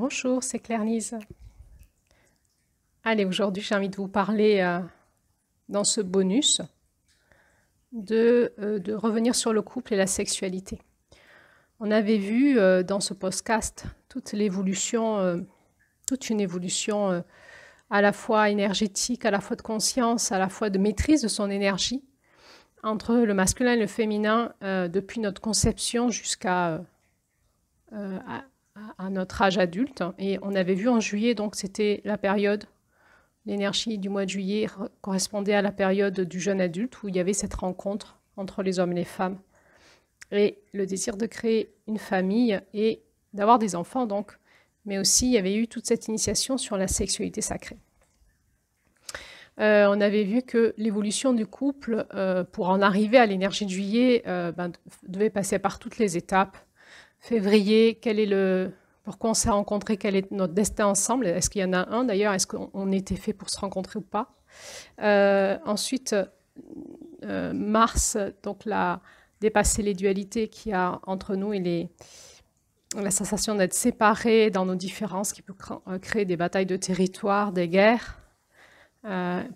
Bonjour, c'est Claire-Lise. Allez, aujourd'hui, j'ai envie de vous parler dans ce bonus de revenir sur le couple et la sexualité. On avait vu dans ce podcast toute l'évolution, toute une évolution à la fois énergétique, à la fois de conscience, à la fois de maîtrise de son énergie entre le masculin et le féminin depuis notre conception jusqu'à à notre âge adulte. Et on avait vu en juillet, donc c'était la période, l'énergie du mois de juillet correspondait à la période du jeune adulte où il y avait cette rencontre entre les hommes et les femmes et le désir de créer une famille et d'avoir des enfants donc, mais aussi il y avait eu toute cette initiation sur la sexualité sacrée. On avait vu que l'évolution du couple, pour en arriver à l'énergie de juillet, devait passer par toutes les étapes. Février, pourquoi on s'est rencontrés, quel est notre destin ensemble, est-ce qu'il y en a un d'ailleurs, est-ce qu'on était fait pour se rencontrer ou pas. Ensuite, mars, donc dépasser les dualités qu'il y a entre nous et la sensation d'être séparés dans nos différences qui peut créer des batailles de territoire, des guerres,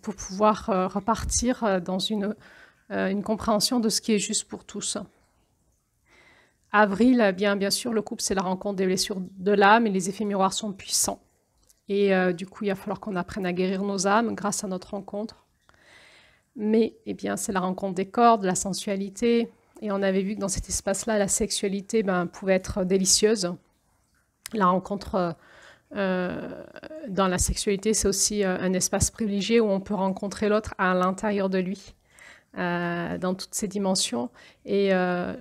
pour pouvoir repartir dans une compréhension de ce qui est juste pour tous. Avril, bien sûr, le couple, c'est la rencontre des blessures de l'âme et les effets miroirs sont puissants. Et du coup, il va falloir qu'on apprenne à guérir nos âmes grâce à notre rencontre. Mais c'est la rencontre des corps, de la sensualité. Et on avait vu que dans cet espace-là, la sexualité pouvait être délicieuse. La rencontre dans la sexualité, c'est aussi un espace privilégié où on peut rencontrer l'autre à l'intérieur de lui. Dans toutes ces dimensions et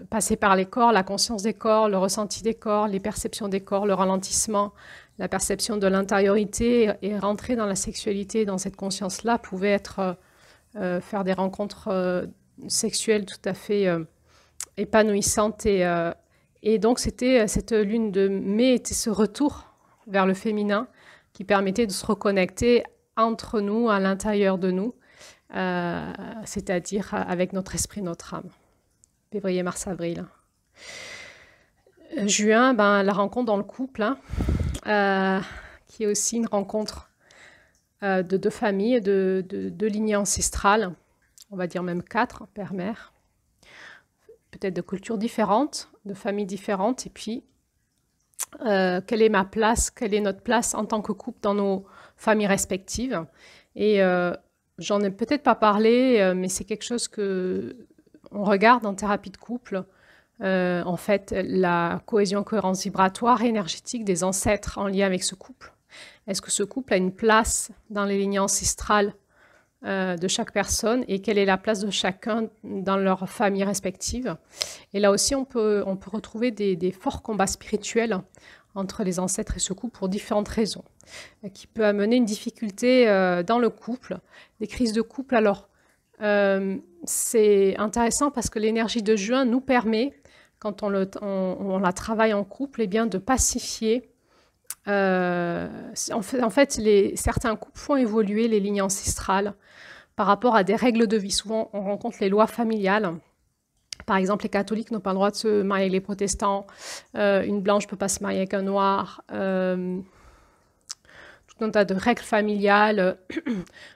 passer par les corps, la conscience des corps, le ressenti des corps, les perceptions des corps, le ralentissement, la perception de l'intériorité et rentrer dans la sexualité, dans cette conscience-là, pouvait être faire des rencontres sexuelles tout à fait épanouissantes et donc c'était cette lune de mai était ce retour vers le féminin qui permettait de se reconnecter entre nous, à l'intérieur de nous. C'est-à-dire avec notre esprit, notre âme. Février, mars, avril. Juin, la rencontre dans le couple, qui est aussi une rencontre de deux familles, de lignées ancestrales, on va dire même 4, père-mère, peut-être de cultures différentes, de familles différentes, et puis quelle est ma place, quelle est notre place en tant que couple dans nos familles respectives. Et j'en ai peut-être pas parlé, mais c'est quelque chose que on regarde en thérapie de couple. En fait, la cohésion, cohérence vibratoire et énergétique des ancêtres en lien avec ce couple. Est-ce que ce couple a une place dans les lignées ancestrales de chaque personne et quelle est la place de chacun dans leur famille respective? Et là aussi, on peut retrouver des forts combats spirituels entre les ancêtres et ce couple pour différentes raisons, qui peut amener une difficulté dans le couple, des crises de couple. Alors, c'est intéressant parce que l'énergie de juin nous permet, quand on la travaille en couple, de pacifier. En fait, certains couples font évoluer les lignes ancestrales par rapport à des règles de vie. Souvent, on rencontre les lois familiales. Par exemple, les catholiques n'ont pas le droit de se marier avec les protestants. Une blanche ne peut pas se marier avec un noir. Tout un tas de règles familiales.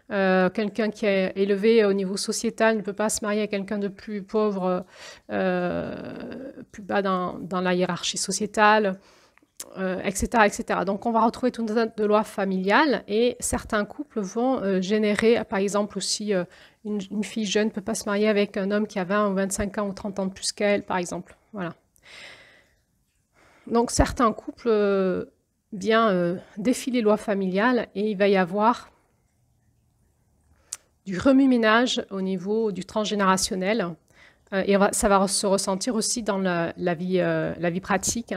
Quelqu'un qui est élevé au niveau sociétal ne peut pas se marier avec quelqu'un de plus pauvre, plus bas dans la hiérarchie sociétale, etc., etc. Donc, on va retrouver tout un tas de lois familiales et certains couples vont générer, par exemple aussi, une fille jeune ne peut pas se marier avec un homme qui a 20 ou 25 ans ou 30 ans de plus qu'elle, par exemple. Voilà. Donc, certains couples défient les lois familiales et il va y avoir du remue-ménage au niveau du transgénérationnel. Et ça va se ressentir aussi dans la vie pratique.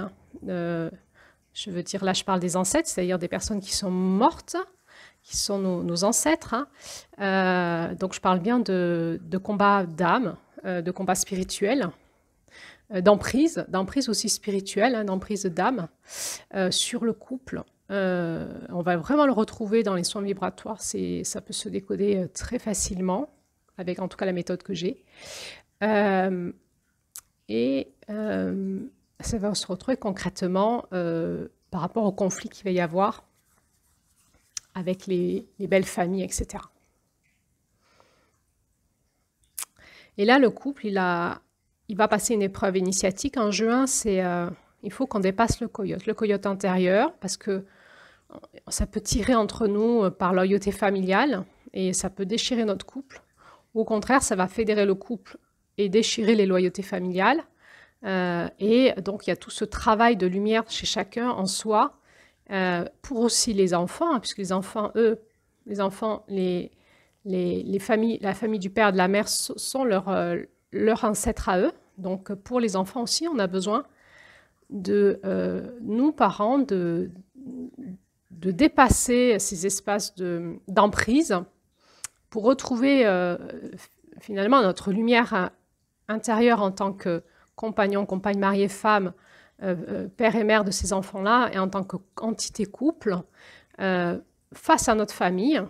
Je veux dire, là, je parle des ancêtres, c'est-à-dire des personnes qui sont mortes, qui sont nos ancêtres. Donc, je parle bien de combats d'âme, de combats spirituels, d'emprise aussi spirituelle, d'emprise d'âme sur le couple. On va vraiment le retrouver dans les soins vibratoires. Ça peut se décoder très facilement, avec en tout cas la méthode que j'ai. Ça va se retrouver concrètement par rapport au conflit qu'il va y avoir avec les belles familles, etc. Et là, le couple, il va passer une épreuve initiatique. En juin, il faut qu'on dépasse le coyote intérieur, parce que ça peut tirer entre nous par loyauté familiale, et ça peut déchirer notre couple. Ou au contraire, ça va fédérer le couple et déchirer les loyautés familiales. Et donc, il y a tout ce travail de lumière chez chacun en soi, pour aussi les enfants, puisque les enfants, la famille du père et de la mère sont leur ancêtre à eux. Donc, pour les enfants aussi, on a besoin de nous, parents, de dépasser ces espaces d'emprise pour retrouver finalement notre lumière intérieure en tant que compagnon, compagne mariée, femme, père et mère de ces enfants-là, et en tant qu'entité couple, face à notre famille,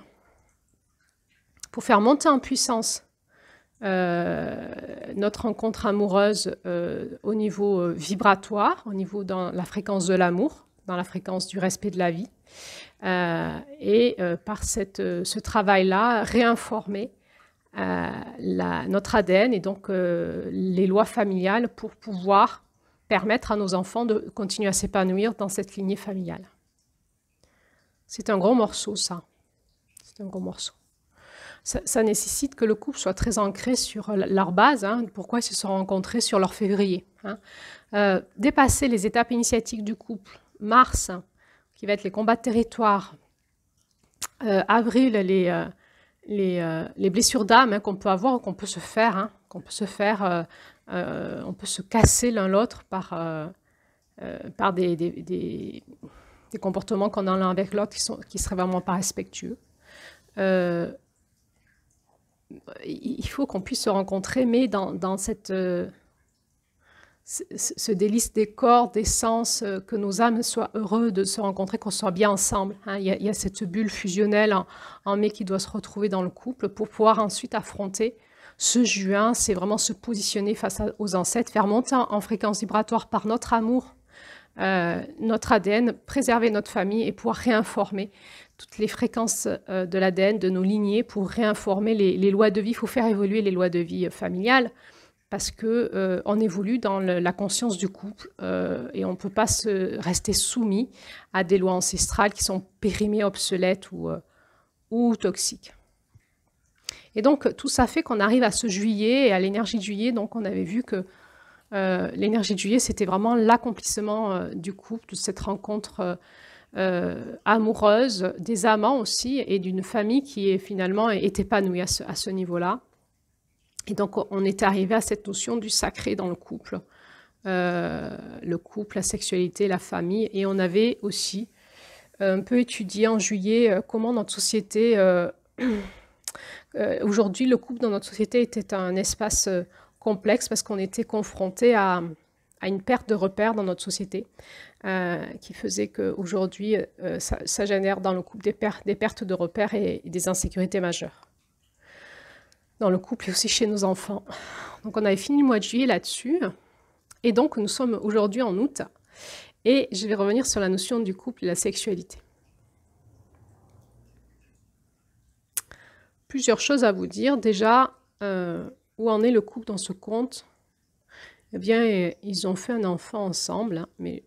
pour faire monter en puissance notre rencontre amoureuse au niveau vibratoire, au niveau dans la fréquence de l'amour, dans la fréquence du respect de la vie, et par ce travail-là, réinformer notre ADN et donc les lois familiales pour pouvoir permettre à nos enfants de continuer à s'épanouir dans cette lignée familiale. C'est un gros morceau, ça. C'est un gros morceau. Ça nécessite que le couple soit très ancré sur leur base, hein, pourquoi ils se sont rencontrés sur leur février. Hein. Dépasser les étapes initiatiques du couple, mars, qui va être les combats de territoire, avril, les blessures d'âme qu'on peut avoir ou qu'on peut se faire, on peut se casser l'un l'autre par des comportements qu'on a l'un avec l'autre qui seraient vraiment pas respectueux. Il faut qu'on puisse se rencontrer, mais dans ce délice des corps, des sens, que nos âmes soient heureux de se rencontrer, qu'on soit bien ensemble. Hein. Il y a cette bulle fusionnelle en mai qui doit se retrouver dans le couple pour pouvoir ensuite affronter ce juin. C'est vraiment se positionner face aux ancêtres, faire monter en fréquence vibratoire par notre amour, notre ADN, préserver notre famille et pouvoir réinformer toutes les fréquences de l'ADN, de nos lignées, pour réinformer les lois de vie. Il faut faire évoluer les lois de vie familiales, parce qu'on évolue dans la conscience du couple et on ne peut pas rester soumis à des lois ancestrales qui sont périmées, obsolètes ou toxiques. Et donc, tout ça fait qu'on arrive à ce juillet et à l'énergie de juillet. Donc, on avait vu que l'énergie de juillet, c'était vraiment l'accomplissement du couple, de cette rencontre amoureuse, des amants aussi, et d'une famille qui finalement est épanouie à ce niveau-là. Et donc, on est arrivé à cette notion du sacré dans le couple, la sexualité, la famille. Et on avait aussi un peu étudié en juillet comment notre société... aujourd'hui, le couple dans notre société était un espace complexe parce qu'on était confronté à une perte de repères dans notre société qui faisait qu'aujourd'hui, ça génère dans le couple des pertes de repères et des insécurités majeures. Dans le couple et aussi chez nos enfants. Donc on avait fini le mois de juillet là-dessus. Et donc nous sommes aujourd'hui en août. Et je vais revenir sur la notion du couple et la sexualité. Plusieurs choses à vous dire. Déjà, où en est le couple dans ce conte? Eh bien, ils ont fait un enfant ensemble, mais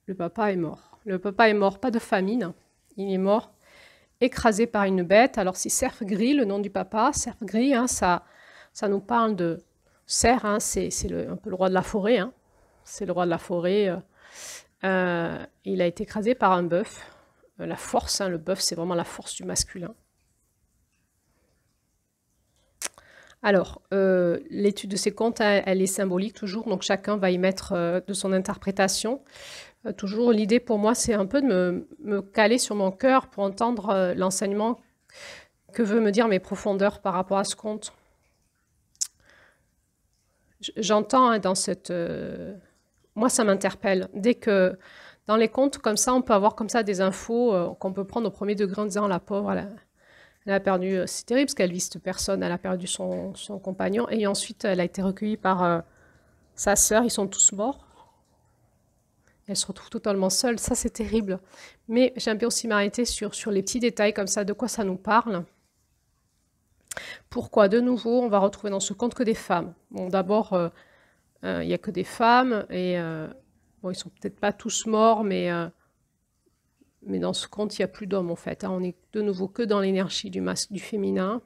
le papa est mort. Le papa est mort, pas de famine. Il est mort écrasé par une bête. Alors c'est Cerf Gris, le nom du papa. Cerf Gris, hein, ça nous parle de... Cerf, hein, c'est un peu le roi de la forêt. Hein. C'est le roi de la forêt. Il a été écrasé par un bœuf. La force, hein, le bœuf, c'est vraiment la force du masculin. Alors, l'étude de ces contes, elle est symbolique toujours, donc chacun va y mettre de son interprétation. Toujours, l'idée pour moi, c'est un peu de me caler sur mon cœur pour entendre l'enseignement que veut me dire mes profondeurs par rapport à ce conte. J'entends hein, dans cette... moi, ça m'interpelle. Dès que dans les contes comme ça, on peut avoir comme ça des infos qu'on peut prendre au premier degré en disant « la pauvre, elle a perdu... » C'est terrible parce qu'elle vit cette personne, elle a perdu son compagnon et ensuite elle a été recueillie par sa sœur, ils sont tous morts. elle se retrouve totalement seule. Ça, c'est terrible. Mais j'aime bien aussi m'arrêter sur les petits détails comme ça, de quoi ça nous parle. Pourquoi, de nouveau, on va retrouver dans ce conte que des femmes. Bon, d'abord, il n'y a que des femmes, et bon, ils sont peut-être pas tous morts, mais dans ce conte, il n'y a plus d'hommes, en fait. Hein. On est de nouveau que dans l'énergie du féminin.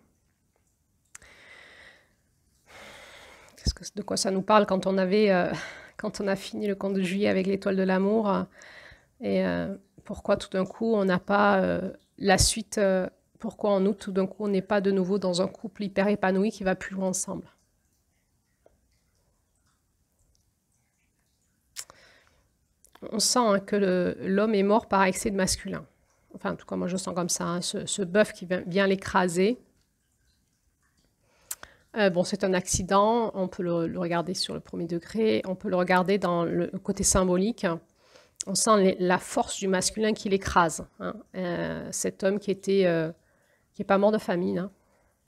De quoi ça nous parle quand on a fini le conte de juillet avec l'étoile de l'amour, et pourquoi tout d'un coup on n'a pas la suite, pourquoi en août tout d'un coup on n'est pas de nouveau dans un couple hyper épanoui qui va plus loin ensemble. On sent hein, que l'homme est mort par excès de masculin. Enfin, en tout cas, moi je sens comme ça, hein, ce bœuf qui vient l'écraser. Bon, c'est un accident, on peut le regarder sur le premier degré, on peut le regarder dans le côté symbolique. On sent la force du masculin qui l'écrase. Hein. Cet homme qui est pas mort de famine hein,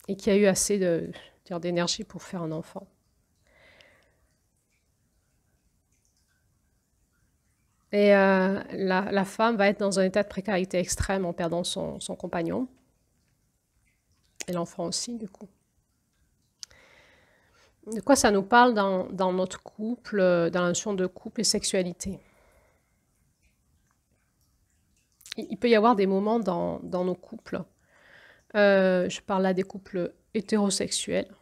et qui a eu assez d'énergie pour faire un enfant. Et la femme va être dans un état de précarité extrême en perdant son compagnon. Et l'enfant aussi, du coup. De quoi ça nous parle dans notre couple, dans la notion de couple et sexualité? Il peut y avoir des moments dans nos couples. Je parle là des couples hétérosexuels.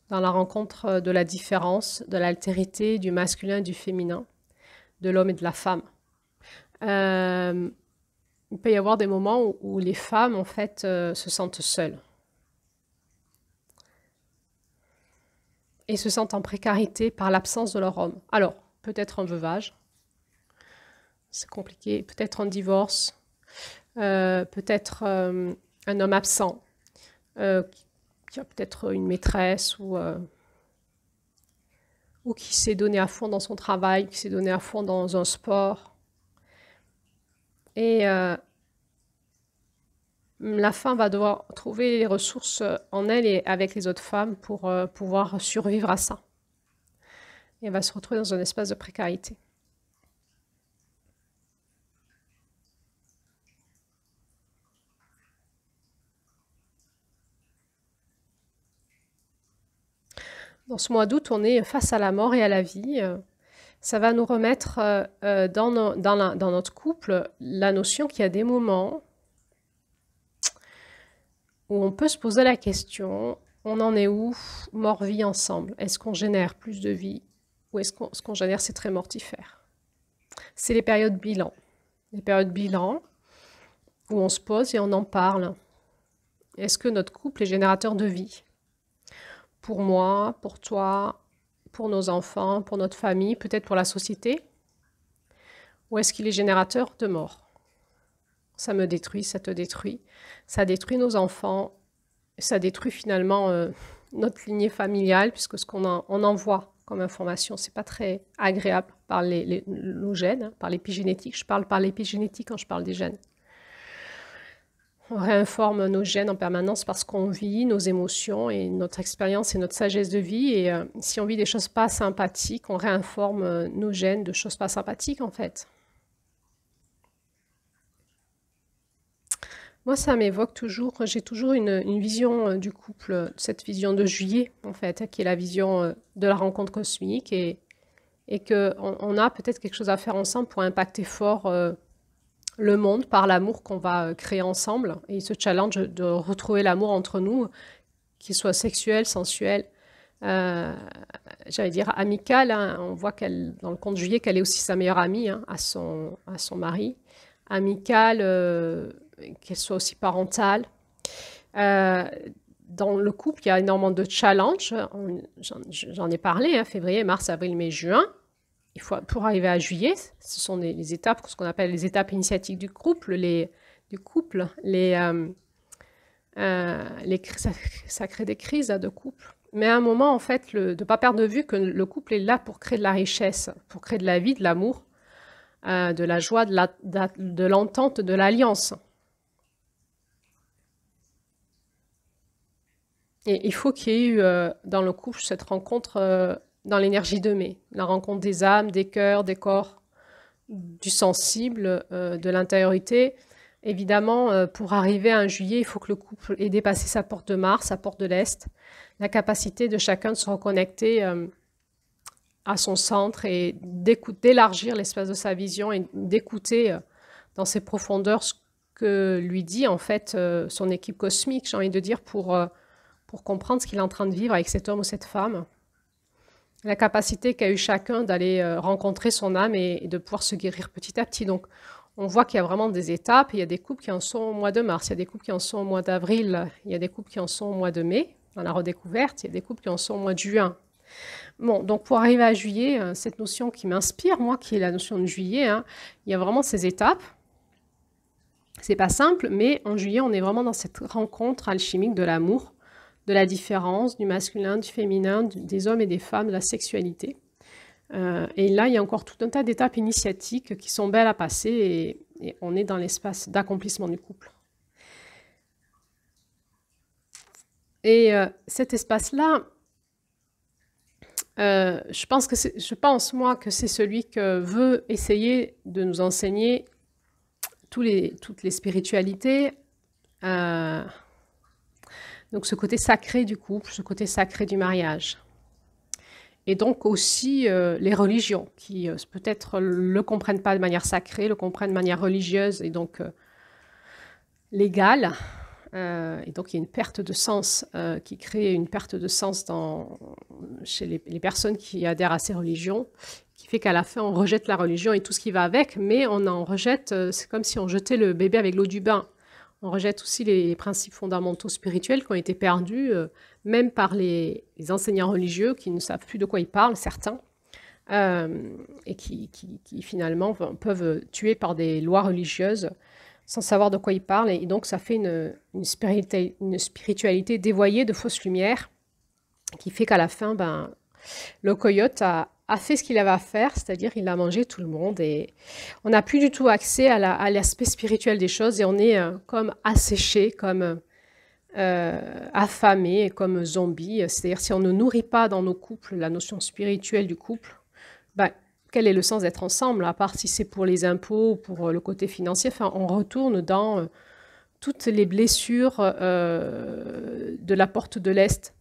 Dans la rencontre de la différence, de l'altérité, du masculin et du féminin, de l'homme et de la femme. Il peut y avoir des moments où les femmes, en fait, se sentent seules. Et se sentent en précarité par l'absence de leur homme. Alors, peut-être un veuvage, c'est compliqué, peut-être un divorce, peut-être un homme absent, qui a peut-être une maîtresse ou qui s'est donné à fond dans son travail, qui s'est donné à fond dans un sport. Et la femme va devoir trouver les ressources en elle et avec les autres femmes pour pouvoir survivre à ça. Et elle va se retrouver dans un espace de précarité. Dans ce mois d'août, on est face à la mort et à la vie. Ça va nous remettre dans notre couple la notion qu'il y a des moments où on peut se poser la question, on en est où, mort-vie ensemble? Est-ce qu'on génère plus de vie ou est-ce qu'on génère, c'est très mortifère? C'est les périodes bilan. Les périodes bilan où on se pose et on en parle. Est-ce que notre couple est générateur de vie? Pour moi, pour toi, pour nos enfants, pour notre famille, peut-être pour la société? Ou est-ce qu'il est générateur de mort? Ça me détruit, ça te détruit. Ça détruit nos enfants. Ça détruit finalement notre lignée familiale, puisque ce qu'on envoie comme information, c'est pas très agréable par nos gènes, hein, par l'épigénétique. Je parle par l'épigénétique quand je parle des gènes. On réinforme nos gènes en permanence parce qu'on vit nos émotions et notre expérience et notre sagesse de vie. Et si on vit des choses pas sympathiques, on réinforme nos gènes de choses pas sympathiques en fait. Moi, ça m'évoque toujours, j'ai toujours une vision du couple, cette vision de juillet, en fait, qui est la vision de la rencontre cosmique et qu'on a peut-être quelque chose à faire ensemble pour impacter fort le monde par l'amour qu'on va créer ensemble et ce challenge de retrouver l'amour entre nous, qu'il soit sexuel, sensuel, j'allais dire amical. Hein. On voit dans le conte de juillet qu'elle est aussi sa meilleure amie hein, à son mari. Amical, qu'elle soit aussi parentale. Dans le couple, il y a énormément de challenges. J'en ai parlé, hein, février, mars, avril, mai, juin. Pour arriver à juillet, ce sont les étapes, ce qu'on appelle les étapes initiatiques du couple. Ça crée des crises de couple. Mais à un moment, en fait, de ne pas perdre de vue que le couple est là pour créer de la richesse, pour créer de la vie, de l'amour, de la joie, de l'entente, de l'alliance. Et il faut qu'il y ait eu dans le couple cette rencontre dans l'énergie de mai, la rencontre des âmes, des cœurs, des corps, du sensible, de l'intériorité. Évidemment, pour arriver à un juillet, il faut que le couple ait dépassé sa porte de Mars, sa porte de l'Est, la capacité de chacun de se reconnecter à son centre et d'élargir l'espace de sa vision et d'écouter dans ses profondeurs ce que lui dit en fait son équipe cosmique, j'ai envie de dire, pour comprendre ce qu'il est en train de vivre avec cet homme ou cette femme. La capacité qu'a eu chacun d'aller rencontrer son âme et de pouvoir se guérir petit à petit. Donc, on voit qu'il y a vraiment des étapes. Il y a des couples qui en sont au mois de mars, il y a des couples qui en sont au mois d'avril, il y a des couples qui en sont au mois de mai, dans la redécouverte, il y a des couples qui en sont au mois de juin. Bon, donc pour arriver à juillet, cette notion qui m'inspire, moi, qui est la notion de juillet, hein, il y a vraiment ces étapes. C'est pas simple, mais en juillet, on est vraiment dans cette rencontre alchimique de l'amour, de la différence, du masculin, du féminin, des hommes et des femmes, de la sexualité. Et là, il y a encore tout un tas d'étapes initiatiques qui sont belles à passer et on est dans l'espace d'accomplissement du couple. Et cet espace-là, je pense, moi, que c'est celui que veut essayer de nous enseigner toutes les spiritualités. Donc ce côté sacré du couple, ce côté sacré du mariage. Et donc aussi les religions, qui peut-être le comprennent pas de manière sacrée, le comprennent de manière religieuse et donc légale. Et donc il y a une perte de sens qui crée une perte de sens chez les personnes qui adhèrent à ces religions, qui fait qu'à la fin on rejette la religion et tout ce qui va avec, mais on en rejette, c'est comme si on jetait le bébé avec l'eau du bain. On rejette aussi les principes fondamentaux spirituels qui ont été perdus, même par les enseignants religieux qui ne savent plus de quoi ils parlent, certains, et qui finalement peuvent tuer par des lois religieuses sans savoir de quoi ils parlent. Et donc ça fait une spiritualité dévoyée de fausse lumière qui fait qu'à la fin, le coyote a fait ce qu'il avait à faire, c'est-à-dire il a mangé tout le monde et on n'a plus du tout accès à l'aspect spirituel des choses et on est comme asséché, comme affamé, comme zombie. C'est-à-dire si on ne nourrit pas dans nos couples la notion spirituelle du couple, quel est le sens d'être ensemble, à part si c'est pour les impôts ou pour le côté financier. Enfin, on retourne dans toutes les blessures de la porte de l'Est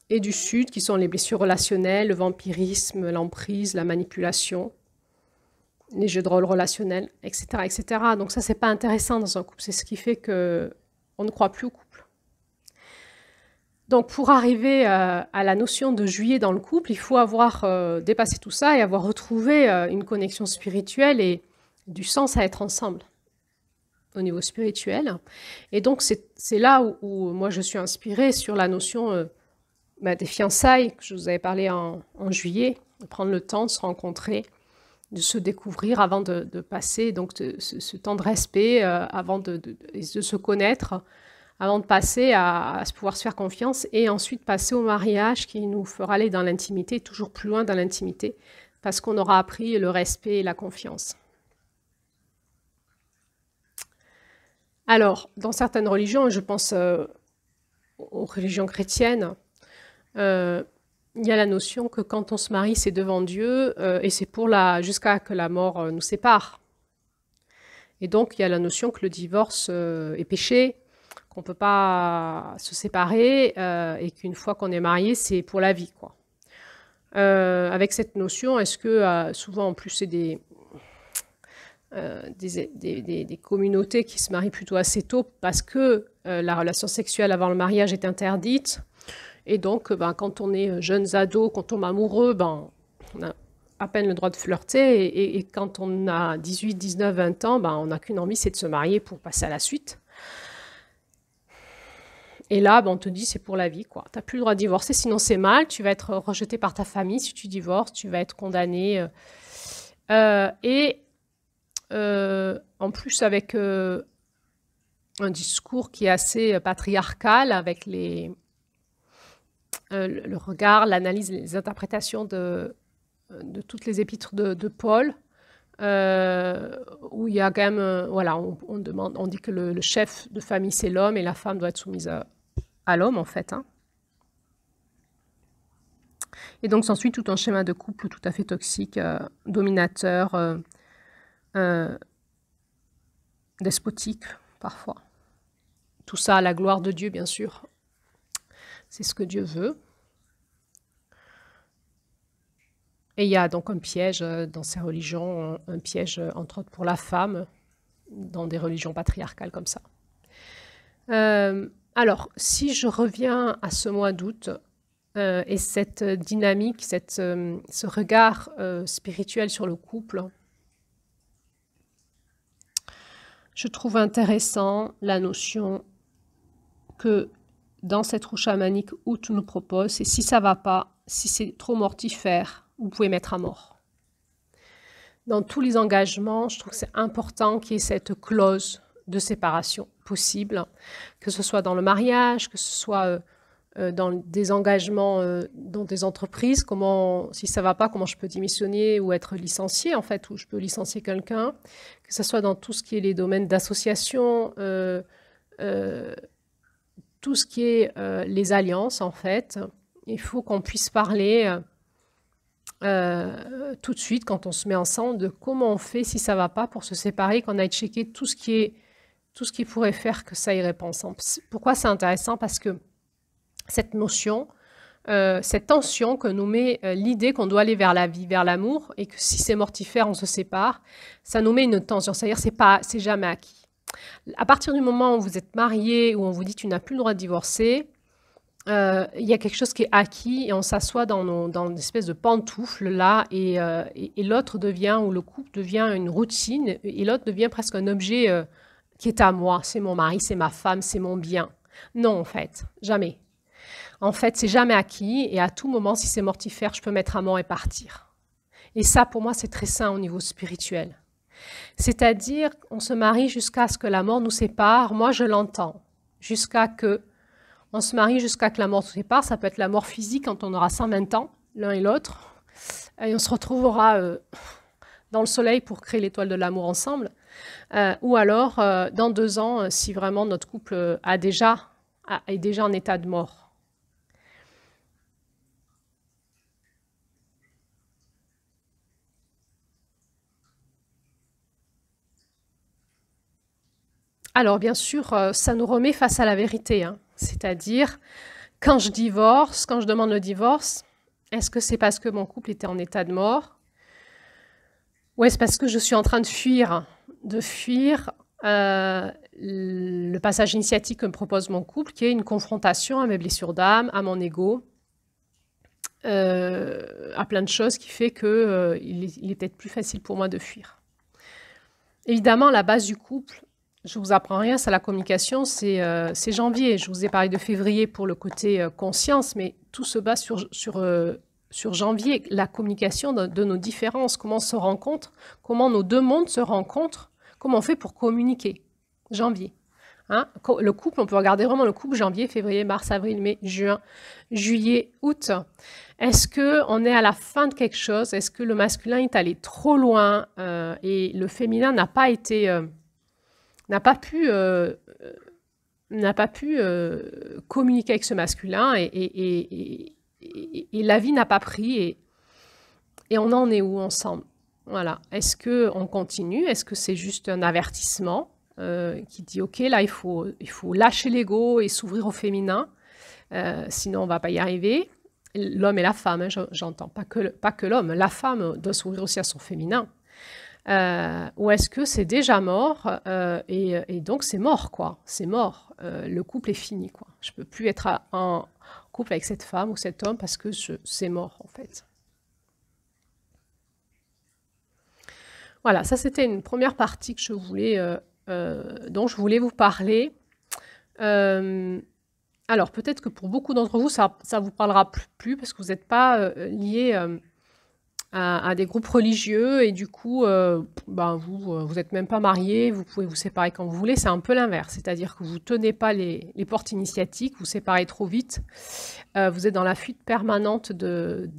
et du Sud, qui sont les blessures relationnelles, le vampirisme, l'emprise, la manipulation, les jeux de rôle relationnels, etc. etc. Donc ça, c'est pas intéressant dans un couple. C'est ce qui fait qu'on ne croit plus au couple. Donc pour arriver à la notion de juillet dans le couple, il faut avoir dépassé tout ça et avoir retrouvé une connexion spirituelle et du sens à être ensemble au niveau spirituel. Et donc c'est là où moi je suis inspirée sur la notion des fiançailles que je vous avais parlé en juillet, de prendre le temps de se rencontrer, de se découvrir avant de passer donc ce temps de respect, avant de se connaître, avant de passer à pouvoir se faire confiance et ensuite passer au mariage qui nous fera aller dans l'intimité, toujours plus loin dans l'intimité, parce qu'on aura appris le respect et la confiance. Alors, dans certaines religions, je pense aux religions chrétiennes, il y a la notion que quand on se marie, c'est devant Dieu et c'est jusqu'à que la mort nous sépare. Et donc, il y a la notion que le divorce est péché, qu'on ne peut pas se séparer et qu'une fois qu'on est marié, c'est pour la vie, quoi. Avec cette notion, est-ce que souvent en plus c'est des communautés qui se marient plutôt assez tôt parce que la relation sexuelle avant le mariage est interdite et donc quand on est jeunes ados, quand on tombe amoureux, on a à peine le droit de flirter et quand on a 18, 19, 20 ans, on n'a qu'une envie, c'est de se marier pour passer à la suite. Et là, on te dit, c'est pour la vie, quoi. Tu n'as plus le droit de divorcer, sinon c'est mal. Tu vas être rejeté par ta famille. Si tu divorces, tu vas être condamné. En plus, avec un discours qui est assez patriarcal, avec le regard, l'analyse, les interprétations de toutes les épîtres de Paul, où il y a quand même, on dit que le chef de famille, c'est l'homme, et la femme doit être soumise à l'homme, en fait. Et donc s'ensuit tout un schéma de couple tout à fait toxique, dominateur, despotique parfois. Tout ça à la gloire de Dieu, bien sûr. C'est ce que Dieu veut. Et il y a donc un piège dans ces religions, un piège entre autres pour la femme, dans des religions patriarcales comme ça. Alors, si je reviens à ce mois d'août et cette dynamique, ce regard spirituel sur le couple, je trouve intéressant la notion que dans cette roue chamanique, Août nous propose, c'est si ça ne va pas, si c'est trop mortifère, vous pouvez mettre à mort. Dans tous les engagements, je trouve que c'est important qu'il y ait cette clause de séparation possible, que ce soit dans le mariage, que ce soit dans des engagements dans des entreprises, si ça ne va pas, comment je peux démissionner ou être licencié, en fait, ou je peux licencier quelqu'un, que ce soit dans tout ce qui est les domaines d'association, tout ce qui est les alliances, en fait. Il faut qu'on puisse parler tout de suite, quand on se met ensemble, de comment on fait si ça ne va pas pour se séparer, qu'on aille checker tout ce qui pourrait faire que ça irait pas ensemble. Pourquoi c'est intéressant? Parce que cette notion, cette tension que nous met l'idée qu'on doit aller vers la vie, vers l'amour, et que si c'est mortifère, on se sépare, ça nous met une tension. C'est-à-dire c'est jamais acquis. À partir du moment où vous êtes marié, où on vous dit tu n'as plus le droit de divorcer, il y a quelque chose qui est acquis et on s'assoit dans une espèce de pantoufle là et l'autre devient, ou le couple devient une routine et l'autre devient presque un objet qui est à moi, c'est mon mari, c'est ma femme, c'est mon bien. Non, en fait, jamais. En fait, c'est jamais acquis et à tout moment, si c'est mortifère, je peux mettre à mort et partir. Et ça, pour moi, c'est très sain au niveau spirituel. C'est-à-dire, on se marie jusqu'à ce que la mort nous sépare. Moi, je l'entends. On se marie jusqu'à que la mort nous sépare. Ça peut être la mort physique quand on aura 120 ans, l'un et l'autre. Et on se retrouvera dans le soleil pour créer l'étoile de l'amour ensemble. Ou alors, dans 2 ans, si vraiment notre couple est déjà en état de mort. Alors, bien sûr, ça nous remet face à la vérité. Hein. C'est-à-dire, quand je demande le divorce, est-ce que c'est parce que mon couple était en état de mort? Ou est-ce parce que je suis en train de fuir le passage initiatique que me propose mon couple, qui est une confrontation à mes blessures d'âme, à mon ego, à plein de choses qui fait qu'il est peut-être plus facile pour moi de fuir. Évidemment, la base du couple, je ne vous apprends rien, c'est la communication, c'est janvier. Je vous ai parlé de février pour le côté conscience, mais tout se base sur janvier, la communication de nos différences, comment on se rencontre, comment nos 2 mondes se rencontrent, comment on fait pour communiquer. Janvier. Hein? Le couple, on peut regarder vraiment le couple janvier, février, mars, avril, mai, juin, juillet, août. Est-ce qu'on est à la fin de quelque chose? Est-ce que le masculin est allé trop loin et le féminin n'a pas pu communiquer avec ce masculin et la vie n'a pas pris et on en est où ensemble? Voilà. Est-ce qu'on continue? Est-ce que c'est juste un avertissement qui dit ok, là il faut lâcher l'ego et s'ouvrir au féminin, sinon on ne va pas y arriver. L'homme et la femme, hein, j'entends, pas que l'homme, la femme doit s'ouvrir aussi à son féminin. Ou est-ce que c'est déjà mort et donc c'est mort, quoi. C'est mort. Le couple est fini, quoi. Je ne peux plus être en couple avec cette femme ou cet homme parce que c'est mort, en fait. Voilà, ça c'était une première partie que dont je voulais vous parler. Alors peut-être que pour beaucoup d'entre vous, ça vous parlera plus parce que vous n'êtes pas liés à des groupes religieux et du coup, vous n'êtes même pas mariés, vous pouvez vous séparer quand vous voulez. C'est un peu l'inverse, c'est-à-dire que vous ne tenez pas les portes initiatiques, vous séparez trop vite, vous êtes dans la fuite permanente de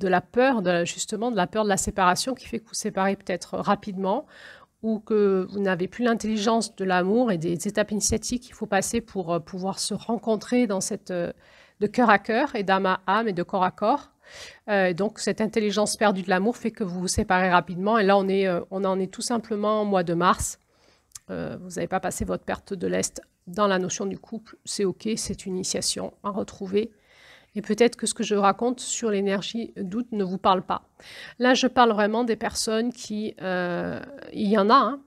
la peur, justement de la peur de la séparation qui fait que vous séparez peut-être rapidement ou que vous n'avez plus l'intelligence de l'amour et des étapes initiatiques qu'il faut passer pour pouvoir se rencontrer dans cette de cœur à cœur et d'âme à âme et de corps à corps. Donc cette intelligence perdue de l'amour fait que vous vous séparez rapidement. Et là, on en est tout simplement au mois de mars. Vous n'avez pas passé votre perte de l'Est dans la notion du couple. C'est OK, c'est une initiation à retrouver. Et peut-être que ce que je raconte sur l'énergie d'août ne vous parle pas. Là, je parle vraiment des personnes qui... il y en a,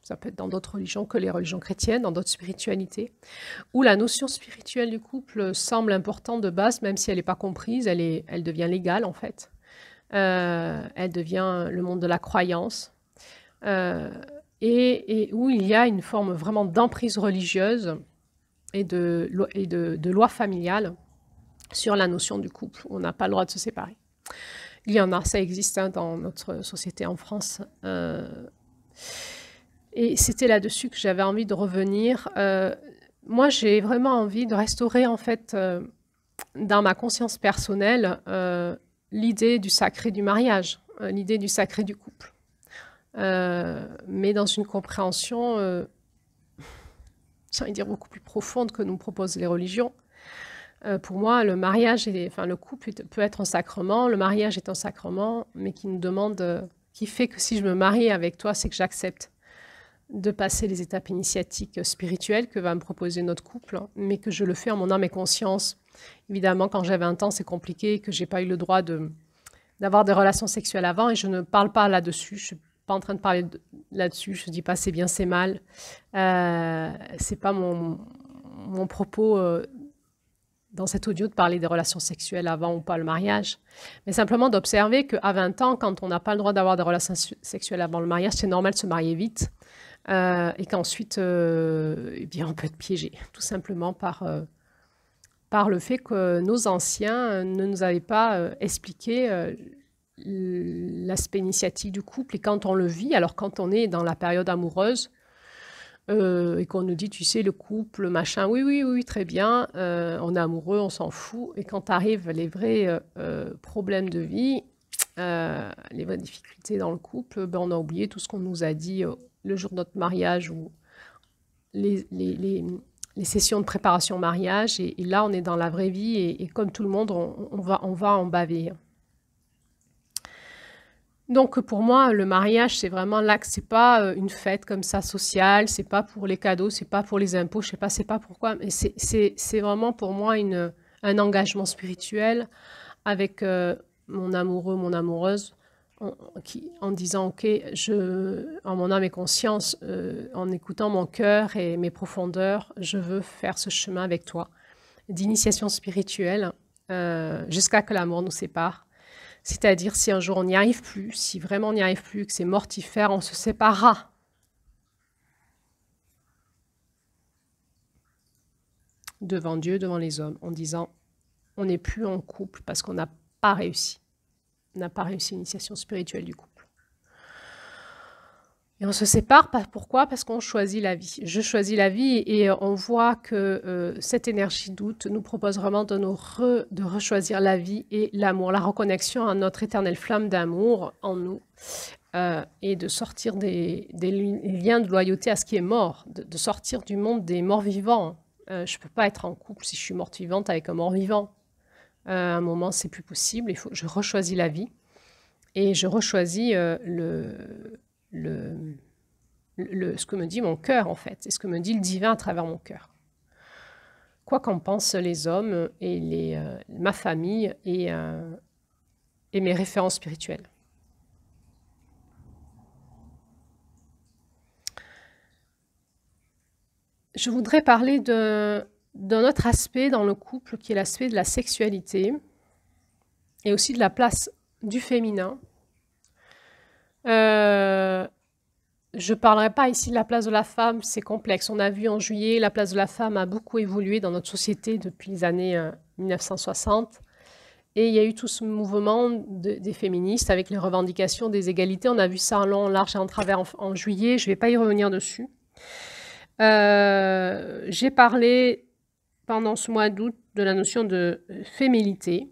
ça peut être dans d'autres religions que les religions chrétiennes, dans d'autres spiritualités, où la notion spirituelle du couple semble importante de base, même si elle n'est pas comprise, elle devient légale en fait. Elle devient le monde de la croyance. Et où il y a une forme vraiment d'emprise religieuse et de loi familiale sur la notion du couple. On n'a pas le droit de se séparer. Il y en a, ça existe dans notre société en France. Et c'était là-dessus que j'avais envie de revenir. Moi, j'ai vraiment envie de restaurer, en fait, dans ma conscience personnelle, l'idée du sacré du mariage, l'idée du sacré du couple. Mais dans une compréhension, j'ai envie de dire, beaucoup plus profonde que nous proposent les religions. Pour moi, le mariage, le couple peut être un sacrement, le mariage est un sacrement, mais qui nous demande, qui fait que si je me marie avec toi, c'est que j'accepte de passer les étapes initiatiques spirituelles que va me proposer notre couple, mais que je le fais en mon âme et conscience. Évidemment, quand j'avais 20 ans, c'est compliqué, que j'ai pas eu le droit d'avoir des relations sexuelles avant, et je ne parle pas là-dessus. Je suis pas en train de parler là-dessus. Je dis pas c'est bien, c'est mal. C'est pas mon propos dans cet audio de parler des relations sexuelles avant ou pas le mariage, mais simplement d'observer qu'à 20 ans, quand on n'a pas le droit d'avoir des relations sexuelles avant le mariage, c'est normal de se marier vite. Et qu'ensuite, eh bien, on peut être piégé, tout simplement par le fait que nos anciens ne nous avaient pas expliqué l'aspect initiatique du couple. Et quand on le vit, alors quand on est dans la période amoureuse, et qu'on nous dit, tu sais, le couple, machin, oui, très bien, on est amoureux, on s'en fout. Et quand arrivent les vrais problèmes de vie, les vraies difficultés dans le couple, ben, on a oublié tout ce qu'on nous a dit le jour de notre mariage ou les sessions de préparation au mariage. Et là, on est dans la vraie vie et comme tout le monde, on va en baver. Donc pour moi, le mariage, c'est vraiment là que c'est pas une fête comme ça sociale, c'est pas pour les cadeaux, c'est pas pour les impôts, je sais pas, c'est pas pourquoi, mais c'est vraiment pour moi un engagement spirituel avec mon amoureux, mon amoureuse, en disant ok, en mon âme et conscience, en écoutant mon cœur et mes profondeurs, je veux faire ce chemin avec toi, d'initiation spirituelle, jusqu'à que l'amour nous sépare. C'est-à-dire, si un jour on n'y arrive plus, si vraiment on n'y arrive plus, que c'est mortifère, on se séparera. Devant Dieu, devant les hommes, en disant, on n'est plus en couple parce qu'on n'a pas réussi. On n'a pas réussi l'initiation spirituelle du couple. Et on se sépare, pourquoi? Parce qu'on choisit la vie. Je choisis la vie et on voit que cette énergie d'août nous propose vraiment de rechoisir la vie et l'amour, la reconnexion à notre éternelle flamme d'amour en nous et de sortir des liens de loyauté à ce qui est mort, de sortir du monde des morts vivants. Je ne peux pas être en couple si je suis morte vivante avec un mort vivant. À un moment, c'est plus possible. Je rechoisis la vie et je rechoisis ce que me dit mon cœur, en fait, et ce que me dit le divin à travers mon cœur. Quoi qu'en pensent les hommes et ma famille et mes références spirituelles. Je voudrais parler d'un autre aspect dans le couple qui est l'aspect de la sexualité et aussi de la place du féminin. Je ne parlerai pas ici de la place de la femme, c'est complexe. On a vu en juillet, la place de la femme a beaucoup évolué dans notre société depuis les années 1960. Et il y a eu tout ce mouvement des féministes avec les revendications des égalités. On a vu ça en long, en large et en travers en juillet. Je ne vais pas y revenir dessus. J'ai parlé pendant ce mois d'août de la notion de féminité.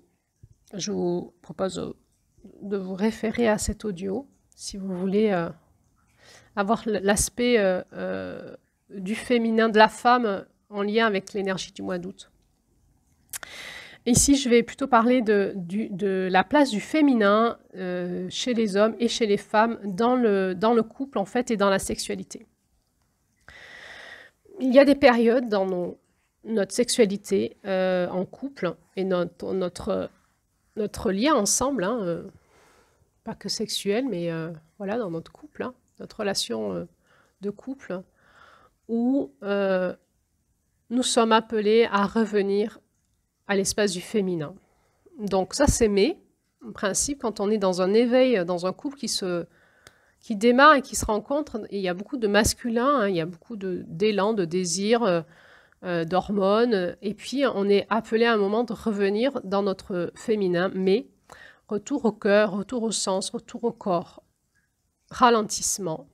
Je vous propose de vous référer à cet audio si vous voulez avoir l'aspect du féminin de la femme en lien avec l'énergie du mois d'août. Ici, je vais plutôt parler de la place du féminin chez les hommes et chez les femmes dans le couple, en fait, et dans la sexualité. Il y a des périodes dans notre sexualité en couple et notre lien ensemble, hein, pas que sexuel, mais voilà, dans notre couple, hein, notre relation de couple, où nous sommes appelés à revenir à l'espace du féminin. Donc ça, c'est en principe, quand on est dans un éveil, dans un couple qui démarre et qui se rencontre, et il y a beaucoup de masculin, hein, il y a beaucoup d'élan, de désir, d'hormones, et puis on est appelé à un moment de revenir dans notre féminin, mais retour au cœur, retour au sens, retour au corps, ralentissement.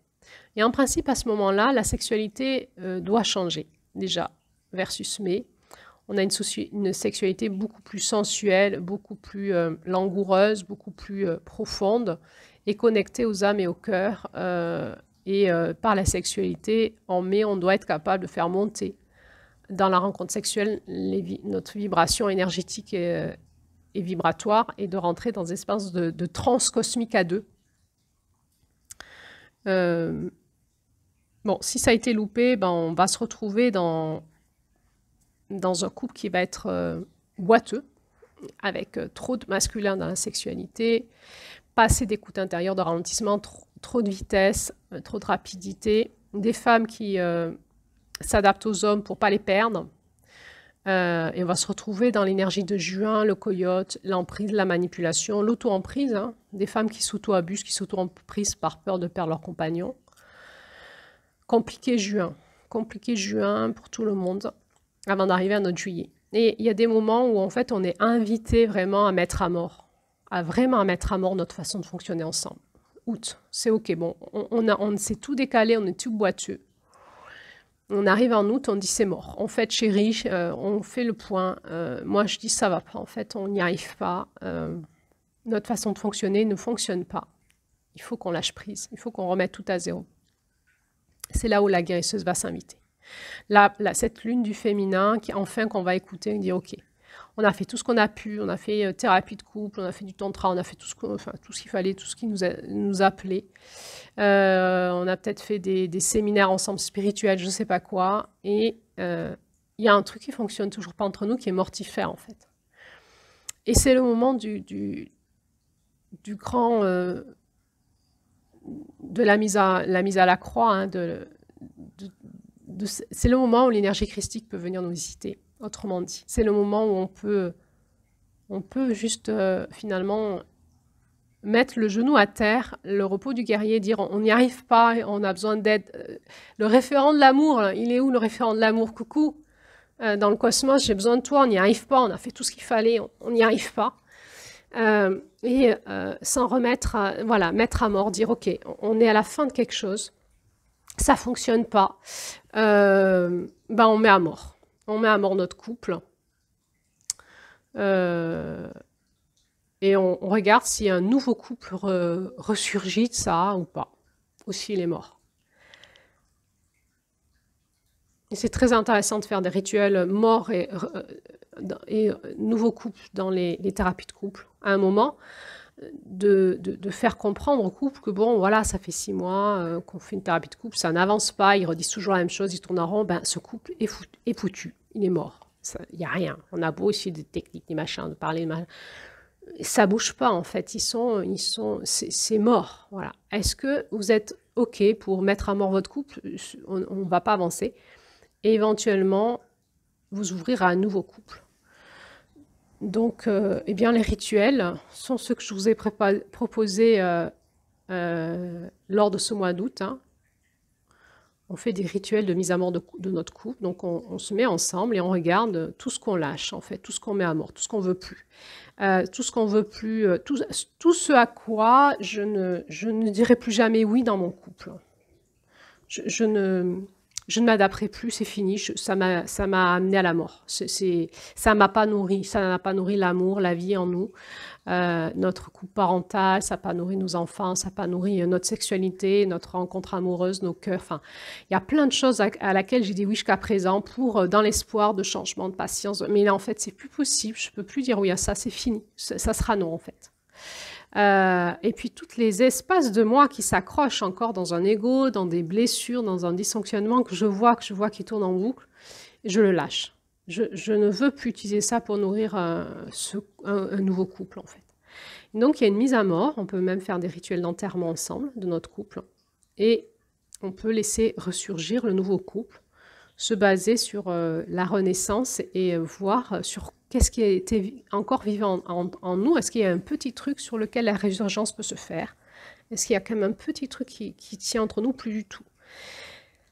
Et en principe, à ce moment-là, la sexualité doit changer, déjà, versus mai. On a une sexualité beaucoup plus sensuelle, beaucoup plus langoureuse, beaucoup plus profonde et connectée aux âmes et au cœur. Par la sexualité, en mai, on doit être capable de faire monter dans la rencontre sexuelle notre vibration énergétique et vibratoire et de rentrer dans des espaces de transe cosmique à deux. Bon, si ça a été loupé, ben, on va se retrouver dans un couple qui va être boiteux, avec trop de masculin dans la sexualité, pas assez d'écoute intérieure, de ralentissement, trop de vitesse, trop de rapidité, des femmes qui s'adaptent aux hommes pour pas les perdre. Et on va se retrouver dans l'énergie de juin, le coyote, l'emprise, la manipulation, l'auto-emprise, hein, des femmes qui s'auto-abusent, qui s'auto-emprisent par peur de perdre leur compagnon. Compliqué juin pour tout le monde, avant d'arriver à notre juillet. Et il y a des moments où en fait on est invité vraiment à mettre à mort, vraiment à mettre à mort notre façon de fonctionner ensemble. Août, c'est ok, bon, on s'est tout décalé, on est tout boiteux. On arrive en août, on dit c'est mort. En fait, chérie, on fait le point. Moi, je dis ça va pas. En fait, on n'y arrive pas. Notre façon de fonctionner ne fonctionne pas. Il faut qu'on lâche prise. Il faut qu'on remette tout à zéro. C'est là où la guérisseuse va s'inviter. Cette lune du féminin, qu'on va écouter et dire ok, on a fait tout ce qu'on a pu, on a fait thérapie de couple, on a fait du tantra, on a fait tout ce qu'il fallait, tout ce qui nous appelait. On a peut-être fait des séminaires ensemble spirituels, je ne sais pas quoi. Et il y a un truc qui fonctionne toujours pas entre nous, qui est mortifère en fait. Et c'est le moment du grand... de la mise à la croix, hein, c'est le moment où l'énergie christique peut venir nous visiter, autrement dit. C'est le moment où on peut juste finalement mettre le genou à terre, le repos du guerrier, dire on n'y arrive pas, on a besoin d'aide. Le référent de l'amour, il est où le référent de l'amour? Coucou, dans le cosmos, j'ai besoin de toi, on n'y arrive pas, on a fait tout ce qu'il fallait, on n'y arrive pas. S'en remettre, voilà, mettre à mort, dire ok, on est à la fin de quelque chose, ça fonctionne pas, ben on met à mort. On met à mort notre couple. Et on regarde si un nouveau couple ressurgit de ça ou pas, ou s'il est mort. Et c'est très intéressant de faire des rituels morts et nouveaux couples dans les thérapies de couple. À un moment, de faire comprendre au couple que bon, voilà, ça fait 6 mois qu'on fait une thérapie de couple, ça n'avance pas, ils redisent toujours la même chose, ils tournent en rond, ben ce couple est foutu, il est mort. Il n'y a rien. On a beau essayer des techniques, des machins, de parler, ça bouge pas en fait, c'est mort. Voilà. Est-ce que vous êtes ok pour mettre à mort votre couple? On ne va pas avancer. Et éventuellement, vous ouvrir à un nouveau couple. Donc, eh bien, les rituels sont ceux que je vous ai proposés lors de ce mois d'août. Hein. On fait des rituels de mise à mort de notre couple. Donc, on se met ensemble et on regarde tout ce qu'on lâche, en fait, tout ce qu'on met à mort, tout ce qu'on veut plus. Tout ce qu'on veut plus, tout ce à quoi je ne dirai plus jamais oui dans mon couple. Je ne je ne m'adapterai plus, c'est fini, ça m'a amené à la mort. Ça m'a pas nourri, ça n'a pas nourri l'amour, la vie en nous, notre couple parental, ça n'a pas nourri nos enfants, ça n'a pas nourri notre sexualité, notre rencontre amoureuse, nos cœurs. Enfin, il y a plein de choses à laquelle j'ai dit oui jusqu'à présent dans l'espoir de changement, de patience. Mais là, en fait, c'est plus possible. Je peux plus dire oui à ça, c'est fini. Ça sera non, en fait. Et puis, tous les espaces de moi qui s'accrochent encore dans un ego, dans des blessures, dans un dysfonctionnement que je vois qui tourne en boucle, je le lâche. Je ne veux plus utiliser ça pour nourrir un nouveau couple, en fait. Donc, il y a une mise à mort. On peut même faire des rituels d'enterrement ensemble de notre couple. Et on peut laisser ressurgir le nouveau couple, se baser sur la renaissance et voir sur qu'est-ce qui a été encore vivant en nous. Est-ce qu'il y a un petit truc sur lequel la résurgence peut se faire? Est-ce qu'il y a quand même un petit truc qui tient entre nous? Plus du tout.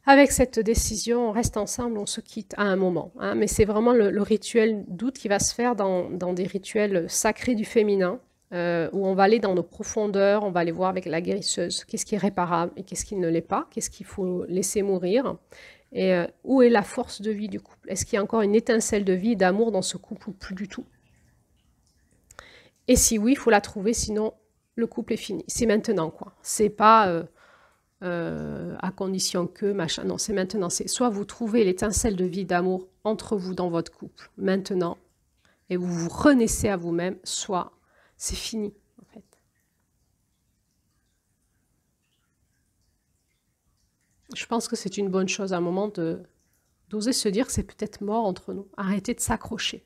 Avec cette décision, on reste ensemble, on se quitte à un moment. Hein, mais c'est vraiment le rituel d'août qui va se faire dans des rituels sacrés du féminin, où on va aller dans nos profondeurs, on va aller voir avec la guérisseuse qu'est-ce qui est réparable et qu'est-ce qui ne l'est pas, qu'est-ce qu'il faut laisser mourir, et où est la force de vie du couple. Est-ce qu'il y a encore une étincelle de vie, d'amour dans ce couple ou plus du tout? Et si oui, il faut la trouver, sinon le couple est fini. C'est maintenant, quoi. C'est pas... à condition que, machin. Non, c'est maintenant. C'est soit vous trouvez l'étincelle de vie, d'amour entre vous dans votre couple, maintenant, et vous vous renaissez à vous-même, soit c'est fini, en fait. Je pense que c'est une bonne chose à un moment d'oser se dire que c'est peut-être mort entre nous. Arrêtez de s'accrocher.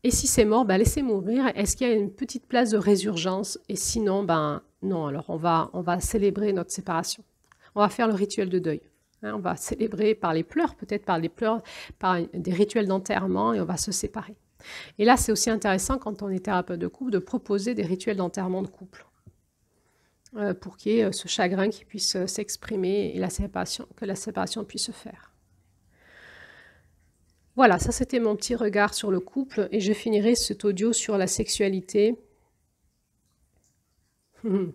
Et si c'est mort, ben laissez mourir. Est-ce qu'il y a une petite place de résurgence? Et sinon, ben non, alors on va célébrer notre séparation. On va faire le rituel de deuil. Hein, on va célébrer par les pleurs, peut-être par les pleurs, par des rituels d'enterrement, et on va se séparer. Et là, c'est aussi intéressant, quand on est thérapeute de couple, de proposer des rituels d'enterrement de couple. Pour qu'il y ait ce chagrin qui puisse s'exprimer et que la séparation puisse se faire. Voilà, ça c'était mon petit regard sur le couple, et je finirai cet audio sur la sexualité. Il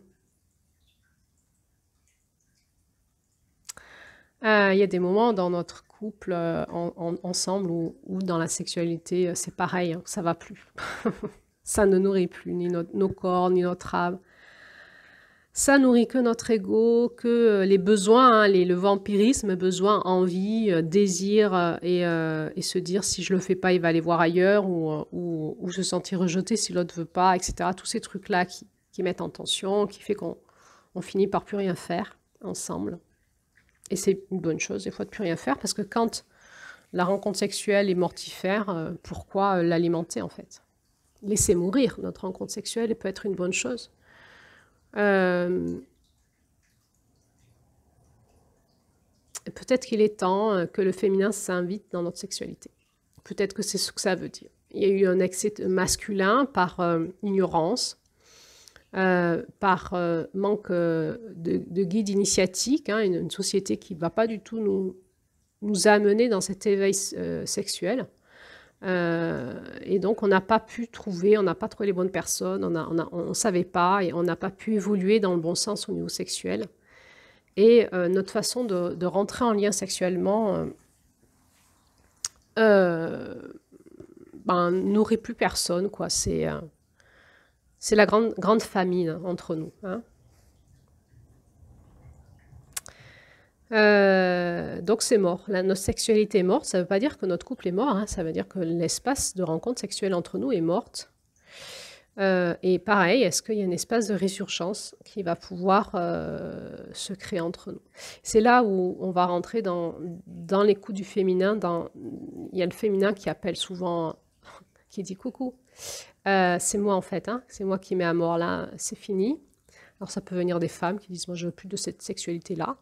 y a des moments dans notre couple ensemble où dans la sexualité c'est pareil, hein, ça va plus. Ça ne nourrit plus ni nos corps, ni notre âme. Ça nourrit que notre ego, que les besoins, hein, le vampirisme, besoin, envie, désir, et se dire si je le fais pas, il va aller voir ailleurs, ou se sentir rejeté si l'autre veut pas, etc. Tous ces trucs-là qui mettent en tension, qui fait qu'on finit par plus rien faire ensemble. Et c'est une bonne chose, des fois, de plus rien faire, parce que quand la rencontre sexuelle est mortifère, pourquoi l'alimenter, en fait? Laisser mourir notre rencontre sexuelle peut être une bonne chose. Peut-être qu'il est temps que le féminin s'invite dans notre sexualité. Peut-être que c'est ce que ça veut dire. Il y a eu un excès masculin par ignorance, par manque de guide initiatique, hein, une société qui ne va pas du tout nous amener dans cet éveil sexuel. Et donc on n'a pas pu trouver, on n'a pas trouvé les bonnes personnes, on ne savait pas, et on n'a pas pu évoluer dans le bon sens au niveau sexuel. Et notre façon de rentrer en lien sexuellement nourrit plus personne, quoi. C'est la grande famine entre nous, hein. Donc c'est mort. Notre sexualité est morte. Ça ne veut pas dire que notre couple est mort, hein. Ça veut dire que l'espace de rencontre sexuelle entre nous est morte. Et pareil, est-ce qu'il y a un espace de résurgence qui va pouvoir se créer entre nous? C'est là où on va rentrer dans l'écoute du féminin. Il y a le féminin qui appelle souvent, qui dit coucou. C'est moi en fait, hein. C'est moi qui mets à mort là, c'est fini. Alors ça peut venir des femmes qui disent « moi je veux plus de cette sexualité-là ».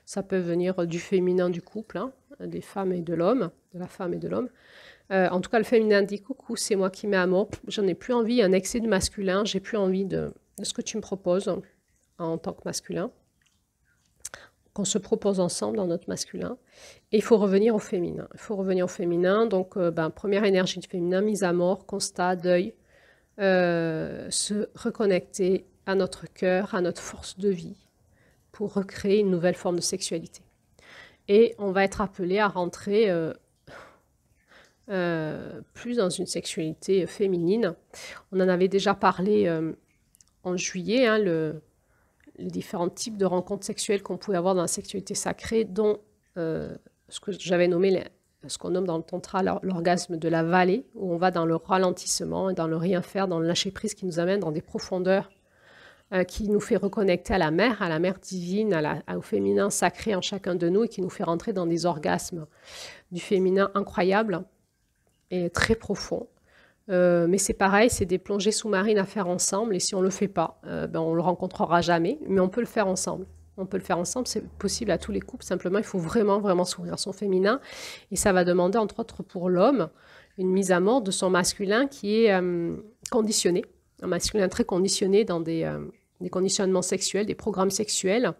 Ça peut venir du féminin du couple, hein, des femmes et de l'homme, de la femme et de l'homme. En tout cas, le féminin dit « coucou, c'est moi qui mets à mort, j'en ai plus envie, il y a un excès de masculin, j'ai plus envie de ce que tu me proposes en tant que masculin ». Qu'on se propose ensemble dans notre masculin. Et il faut revenir au féminin. Il faut revenir au féminin, donc première énergie du féminin, mise à mort, constat, deuil, se reconnecter à notre cœur, à notre force de vie, pour recréer une nouvelle forme de sexualité. et on va être appelé à rentrer plus dans une sexualité féminine. On en avait déjà parlé en juillet, hein, les différents types de rencontres sexuelles qu'on pouvait avoir dans la sexualité sacrée, dont ce que j'avais nommé, ce qu'on nomme dans le tantra l'orgasme de la vallée, où on va dans le ralentissement et dans le rien faire, dans le lâcher prise qui nous amène dans des profondeurs qui nous fait reconnecter à la mère divine, au féminin sacré en chacun de nous et qui nous fait rentrer dans des orgasmes du féminin incroyables et très profonds. Mais c'est pareil, c'est des plongées sous-marines à faire ensemble et si on ne le fait pas, on ne le rencontrera jamais, mais on peut le faire ensemble. On peut le faire ensemble, c'est possible à tous les couples, simplement il faut vraiment, vraiment s'ouvrir son féminin et ça va demander, entre autres pour l'homme, une mise à mort de son masculin qui est conditionné, un masculin très conditionné dans des conditionnements sexuels, des programmes sexuels,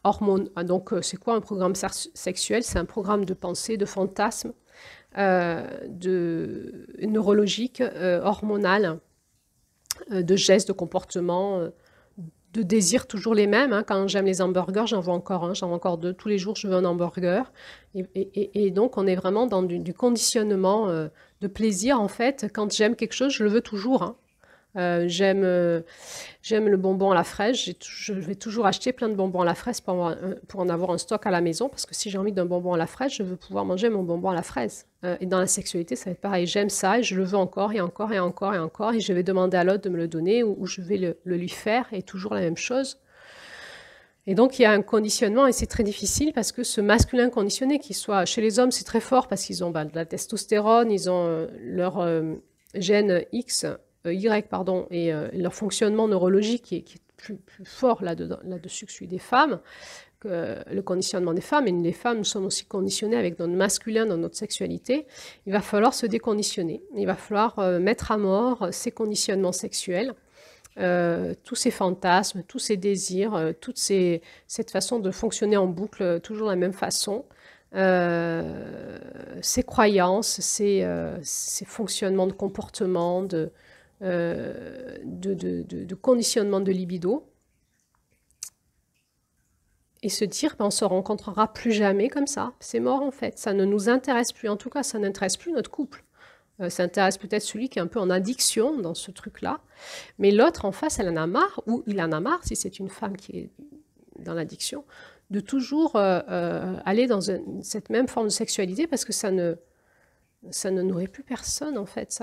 hormones. Donc c'est quoi un programme sexuel? C'est un programme de pensée, de fantasme, neurologique, hormonal, de gestes, de comportements, de désirs toujours les mêmes. Hein. Quand j'aime les hamburgers, j'en veux encore un, j'en veux encore deux. Tous les jours, je veux un hamburger. Et donc, on est vraiment dans du conditionnement de plaisir. En fait, quand j'aime quelque chose, je le veux toujours. Hein. J'aime le bonbon à la fraise. Je vais toujours acheter plein de bonbons à la fraise pour en avoir un stock à la maison. Parce que si j'ai envie d'un bonbon à la fraise, je veux pouvoir manger mon bonbon à la fraise. Et dans la sexualité, ça va être pareil. J'aime ça et je le veux encore et encore et encore et encore. Et je vais demander à l'autre de me le donner ou je vais le lui faire. Et toujours la même chose. Et donc, il y a un conditionnement et c'est très difficile parce que ce masculin conditionné, qui soit chez les hommes, c'est très fort parce qu'ils ont de la testostérone, ils ont leur gène X, Y, pardon, et leur fonctionnement neurologique qui est plus fort là-dessus que celui des femmes, que le conditionnement des femmes. Et les femmes, nous sommes aussi conditionnées avec notre masculin dans notre sexualité. Il va falloir se déconditionner. Il va falloir mettre à mort ces conditionnements sexuels. Tous ces fantasmes, tous ces désirs, cette façon de fonctionner en boucle toujours de la même façon, ces croyances, ces fonctionnements de comportement, de conditionnement de libido, et se dire on ne se rencontrera plus jamais comme ça, c'est mort en fait, ça ne nous intéresse plus, en tout cas ça n'intéresse plus notre couple. Ça intéresse peut-être celui qui est un peu en addiction dans ce truc-là. Mais l'autre en face, elle en a marre, ou il en a marre, si c'est une femme qui est dans l'addiction, de toujours aller dans cette même forme de sexualité parce que ça ne nourrit plus personne, en fait.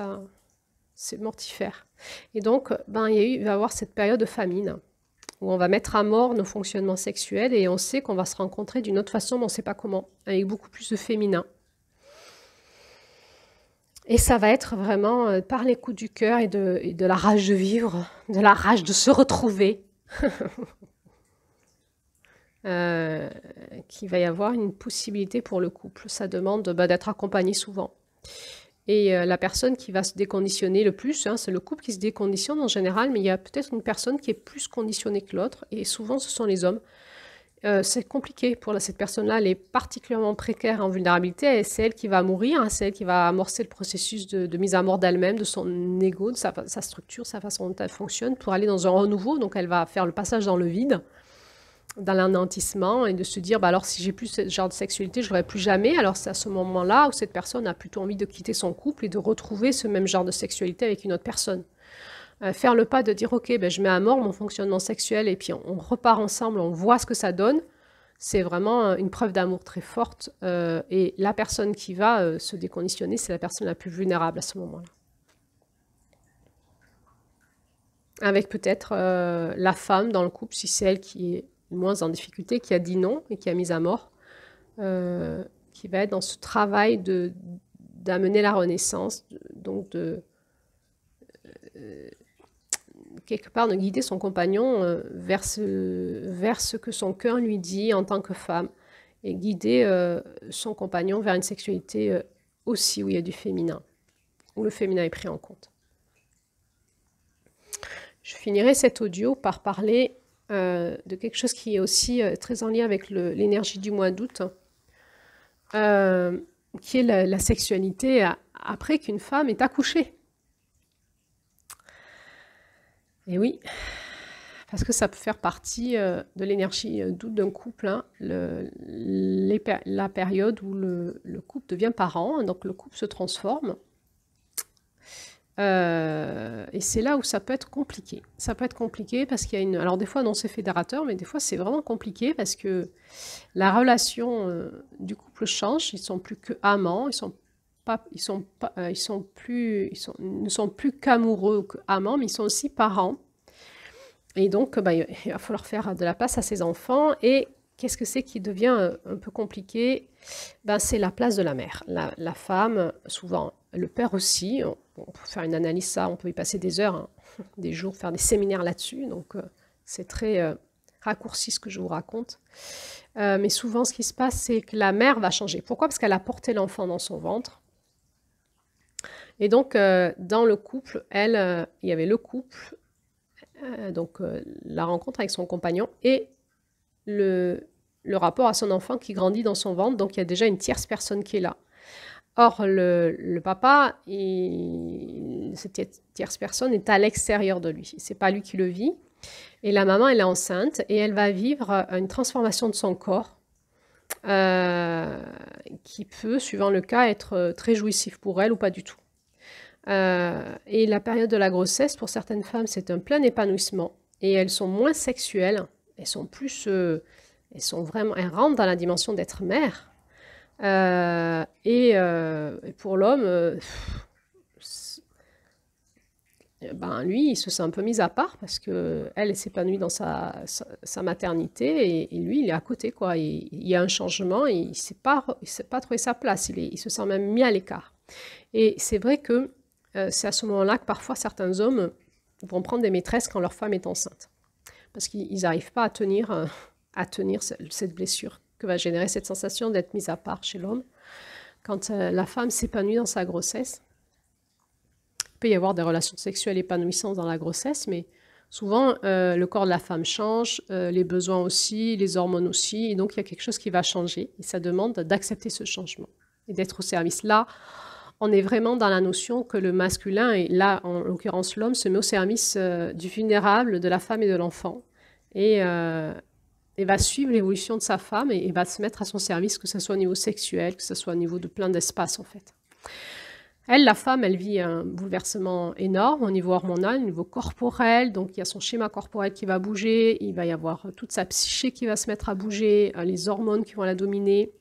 C'est mortifère. Et donc, il va y avoir cette période de famine où on va mettre à mort nos fonctionnements sexuels et on sait qu'on va se rencontrer d'une autre façon, mais on ne sait pas comment, avec beaucoup plus de féminin. Et ça va être vraiment par les coups du cœur et de la rage de vivre, de la rage de se retrouver, qu'il va y avoir une possibilité pour le couple. Ça demande d'être accompagné souvent. Et la personne qui va se déconditionner le plus, hein, c'est le couple qui se déconditionne en général, mais il y a peut-être une personne qui est plus conditionnée que l'autre, et souvent ce sont les hommes. C'est compliqué pour cette personne-là, elle est particulièrement précaire en vulnérabilité et c'est elle qui va mourir, hein, c'est elle qui va amorcer le processus de mise à mort d'elle-même, de son ego, de sa structure, sa façon dont elle fonctionne pour aller dans un renouveau. Donc elle va faire le passage dans le vide, dans l'anéantissement et de se dire alors si j'ai plus ce genre de sexualité, je ne l'aurai plus jamais. Alors c'est à ce moment-là où cette personne a plutôt envie de quitter son couple et de retrouver ce même genre de sexualité avec une autre personne. Faire le pas de dire ok, je mets à mort mon fonctionnement sexuel et puis on repart ensemble, on voit ce que ça donne, c'est vraiment une preuve d'amour très forte et la personne qui va se déconditionner, c'est la personne la plus vulnérable à ce moment-là. Avec peut-être la femme dans le couple, si c'est elle qui est moins en difficulté, qui a dit non et qui a mis à mort, qui va être dans ce travail d'amener la renaissance, donc quelque part de guider son compagnon vers ce que son cœur lui dit en tant que femme et guider son compagnon vers une sexualité aussi où il y a du féminin, où le féminin est pris en compte. Je finirai cet audio par parler de quelque chose qui est aussi très en lien avec l'énergie du mois d'août, qui est la sexualité après qu'une femme ait accouché. Et oui, parce que ça peut faire partie de l'énergie douce d'un couple, hein, la période où le couple devient parent, donc le couple se transforme. Et c'est là où ça peut être compliqué. Ça peut être compliqué parce qu'il y a une... Alors des fois, non, c'est fédérateur, mais des fois, c'est vraiment compliqué parce que la relation du couple change. Ils sont plus que amants, ils ne sont plus qu'amoureux ou qu'amants, mais ils sont aussi parents. Et donc, il va falloir faire de la place à ses enfants. Et qu'est-ce que c'est qui devient un peu compliqué? C'est la place de la mère. La femme, souvent, le père aussi. On peut faire une analyse, ça, on peut y passer des heures, hein, des jours, faire des séminaires là-dessus. Donc, c'est très raccourci ce que je vous raconte. Mais souvent, ce qui se passe, c'est que la mère va changer. Pourquoi? Parce qu'elle a porté l'enfant dans son ventre. Et donc, dans le couple, il y avait le couple, donc la rencontre avec son compagnon et le rapport à son enfant qui grandit dans son ventre. Donc, il y a déjà une tierce personne qui est là. Or, le papa, cette tierce personne est à l'extérieur de lui. Ce n'est pas lui qui le vit. Et la maman, elle est enceinte et elle va vivre une transformation de son corps qui peut, suivant le cas, être très jouissif pour elle ou pas du tout. Et la période de la grossesse, pour certaines femmes, c'est un plein épanouissement. Et elles sont moins sexuelles. Elles sont plus... elles rentrent dans la dimension d'être mère. Et pour l'homme, lui, il se sent un peu mis à part parce qu'elle s'épanouit dans sa maternité et lui, il est à côté, quoi. Il y a un changement et il ne sait pas trouver sa place. Il se sent même mis à l'écart. Et c'est vrai que c'est à ce moment-là que parfois certains hommes vont prendre des maîtresses quand leur femme est enceinte parce qu'ils n'arrivent pas à tenir cette blessure que va générer cette sensation d'être mise à part chez l'homme. Quand la femme s'épanouit dans sa grossesse, il peut y avoir des relations sexuelles épanouissantes dans la grossesse, mais souvent le corps de la femme change, les besoins aussi, les hormones aussi, et donc il y a quelque chose qui va changer, et ça demande d'accepter ce changement et d'être au service. Là, on est vraiment dans la notion que le masculin, et là, en l'occurrence l'homme, se met au service du vulnérable, de la femme et de l'enfant, et va suivre l'évolution de sa femme et va se mettre à son service, que ce soit au niveau sexuel, que ce soit au niveau de plein d'espace en fait. Elle, la femme, elle vit un bouleversement énorme au niveau hormonal, au niveau corporel, donc il y a son schéma corporel qui va bouger, il va y avoir toute sa psyché qui va se mettre à bouger, les hormones qui vont la dominer,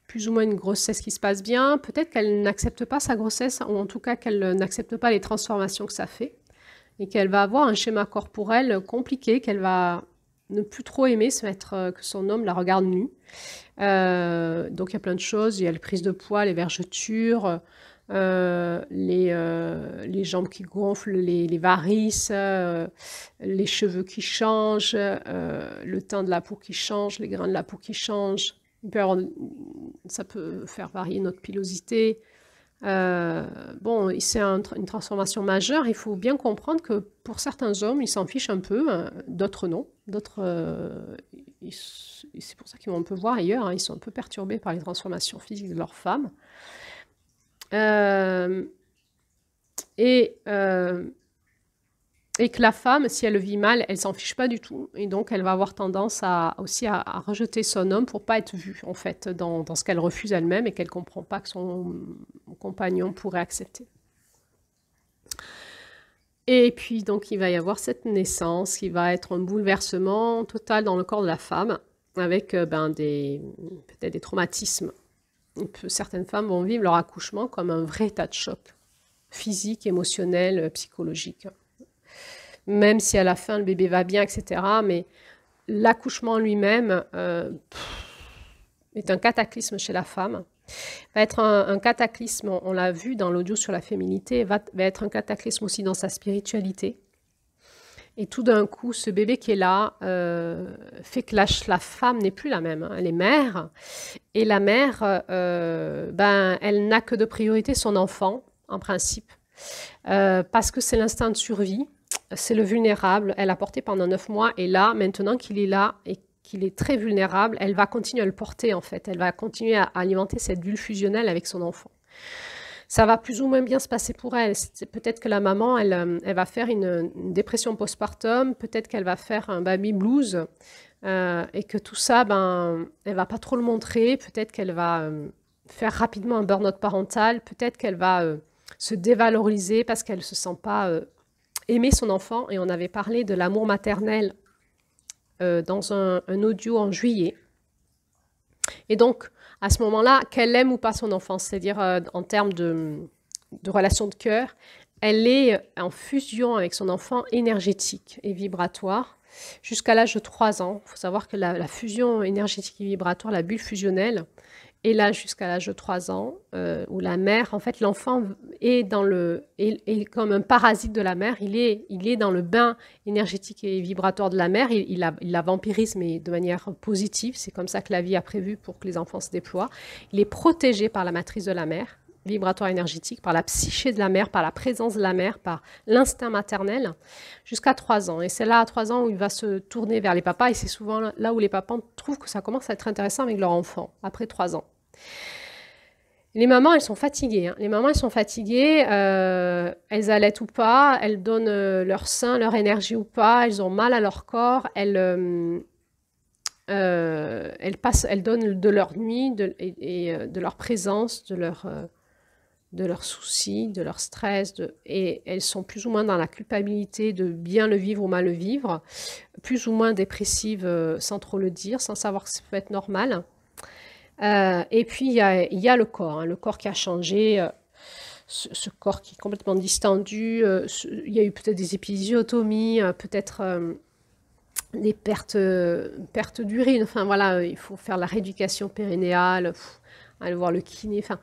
plus ou moins une grossesse qui se passe bien, peut-être qu'elle n'accepte pas sa grossesse, ou en tout cas qu'elle n'accepte pas les transformations que ça fait, et qu'elle va avoir un schéma corporel compliqué, qu'elle va ne plus trop aimer se mettre, que son homme la regarde nue. Donc il y a plein de choses, il y a les prises de poids, les vergetures, les jambes qui gonflent, les varices, les cheveux qui changent, le teint de la peau qui change, les grains de la peau qui changent. Ça peut faire varier notre pilosité. C'est une transformation majeure. Il faut bien comprendre que pour certains hommes, ils s'en fichent un peu, d'autres non. D'autres, c'est pour ça qu'on peut voir ailleurs, hein, ils sont un peu perturbés par les transformations physiques de leurs femmes. Et que la femme, si elle le vit mal, elle s'en fiche pas du tout. Et donc, elle va avoir tendance aussi à rejeter son homme pour pas être vue, en fait, dans ce qu'elle refuse elle-même et qu'elle comprend pas que son compagnon pourrait accepter. Et puis, donc, il va y avoir cette naissance qui va être un bouleversement total dans le corps de la femme, avec peut-être des traumatismes. Certaines femmes vont vivre leur accouchement comme un vrai état de choc, physique, émotionnel, psychologique. Même si à la fin le bébé va bien, etc. Mais l'accouchement lui-même est un cataclysme chez la femme. Va être un cataclysme, on l'a vu dans l'audio sur la féminité, va être un cataclysme aussi dans sa spiritualité. Et tout d'un coup, ce bébé qui est là fait que la femme n'est plus la même. Hein. Elle est mère. Et la mère, elle n'a que de priorité son enfant, en principe. Parce que c'est l'instinct de survie. C'est le vulnérable. Elle a porté pendant 9 mois. Et là, maintenant qu'il est là et qu'il est très vulnérable, elle va continuer à le porter, en fait. Elle va continuer à alimenter cette bulle fusionnelle avec son enfant. ça va plus ou moins bien se passer pour elle. Peut-être que la maman, elle va faire une dépression postpartum, peut-être qu'elle va faire un baby blues, et que tout ça, ben, elle va pas trop le montrer. Peut-être qu'elle va faire rapidement un burn-out parental. Peut-être qu'elle va se dévaloriser parce qu'elle se sent pas aimer son enfant. Et on avait parlé de l'amour maternel dans un audio en juillet. Et donc, à ce moment-là, qu'elle aime ou pas son enfant, c'est-à-dire en termes de relation de cœur, elle est en fusion avec son enfant énergétique et vibratoire jusqu'à l'âge de 3 ans. Il faut savoir que la fusion énergétique et vibratoire, la bulle fusionnelle, est là jusqu'à l'âge de 3 ans, où la mère, en fait, l'enfant est comme un parasite de la mère, il est dans le bain énergétique et vibratoire de la mère, il la vampirise, mais de manière positive, c'est comme ça que la vie a prévu pour que les enfants se déploient. Il est protégé par la matrice de la mère, vibratoire énergétique, par la psyché de la mère, par la présence de la mère, par l'instinct maternel, jusqu'à 3 ans. Et c'est là, à 3 ans, où il va se tourner vers les papas, et c'est souvent là où les papas trouvent que ça commence à être intéressant avec leur enfant, après 3 ans. Les mamans, elles sont fatiguées. Les mamans, elles sont fatiguées, elles allaitent ou pas, elles donnent leur sein, leur énergie ou pas, elles ont mal à leur corps, elles donnent de leur nuit et de leur présence, de leurs soucis, de leur stress, et elles sont plus ou moins dans la culpabilité de bien le vivre ou mal le vivre, plus ou moins dépressives sans trop le dire, sans savoir que ça peut être normal. Et puis il y a le corps qui a changé, ce corps qui est complètement distendu, il y a eu peut-être des épisiotomies, peut-être des pertes d'urine, enfin voilà, il faut faire la rééducation périnéale, aller voir le kiné, enfin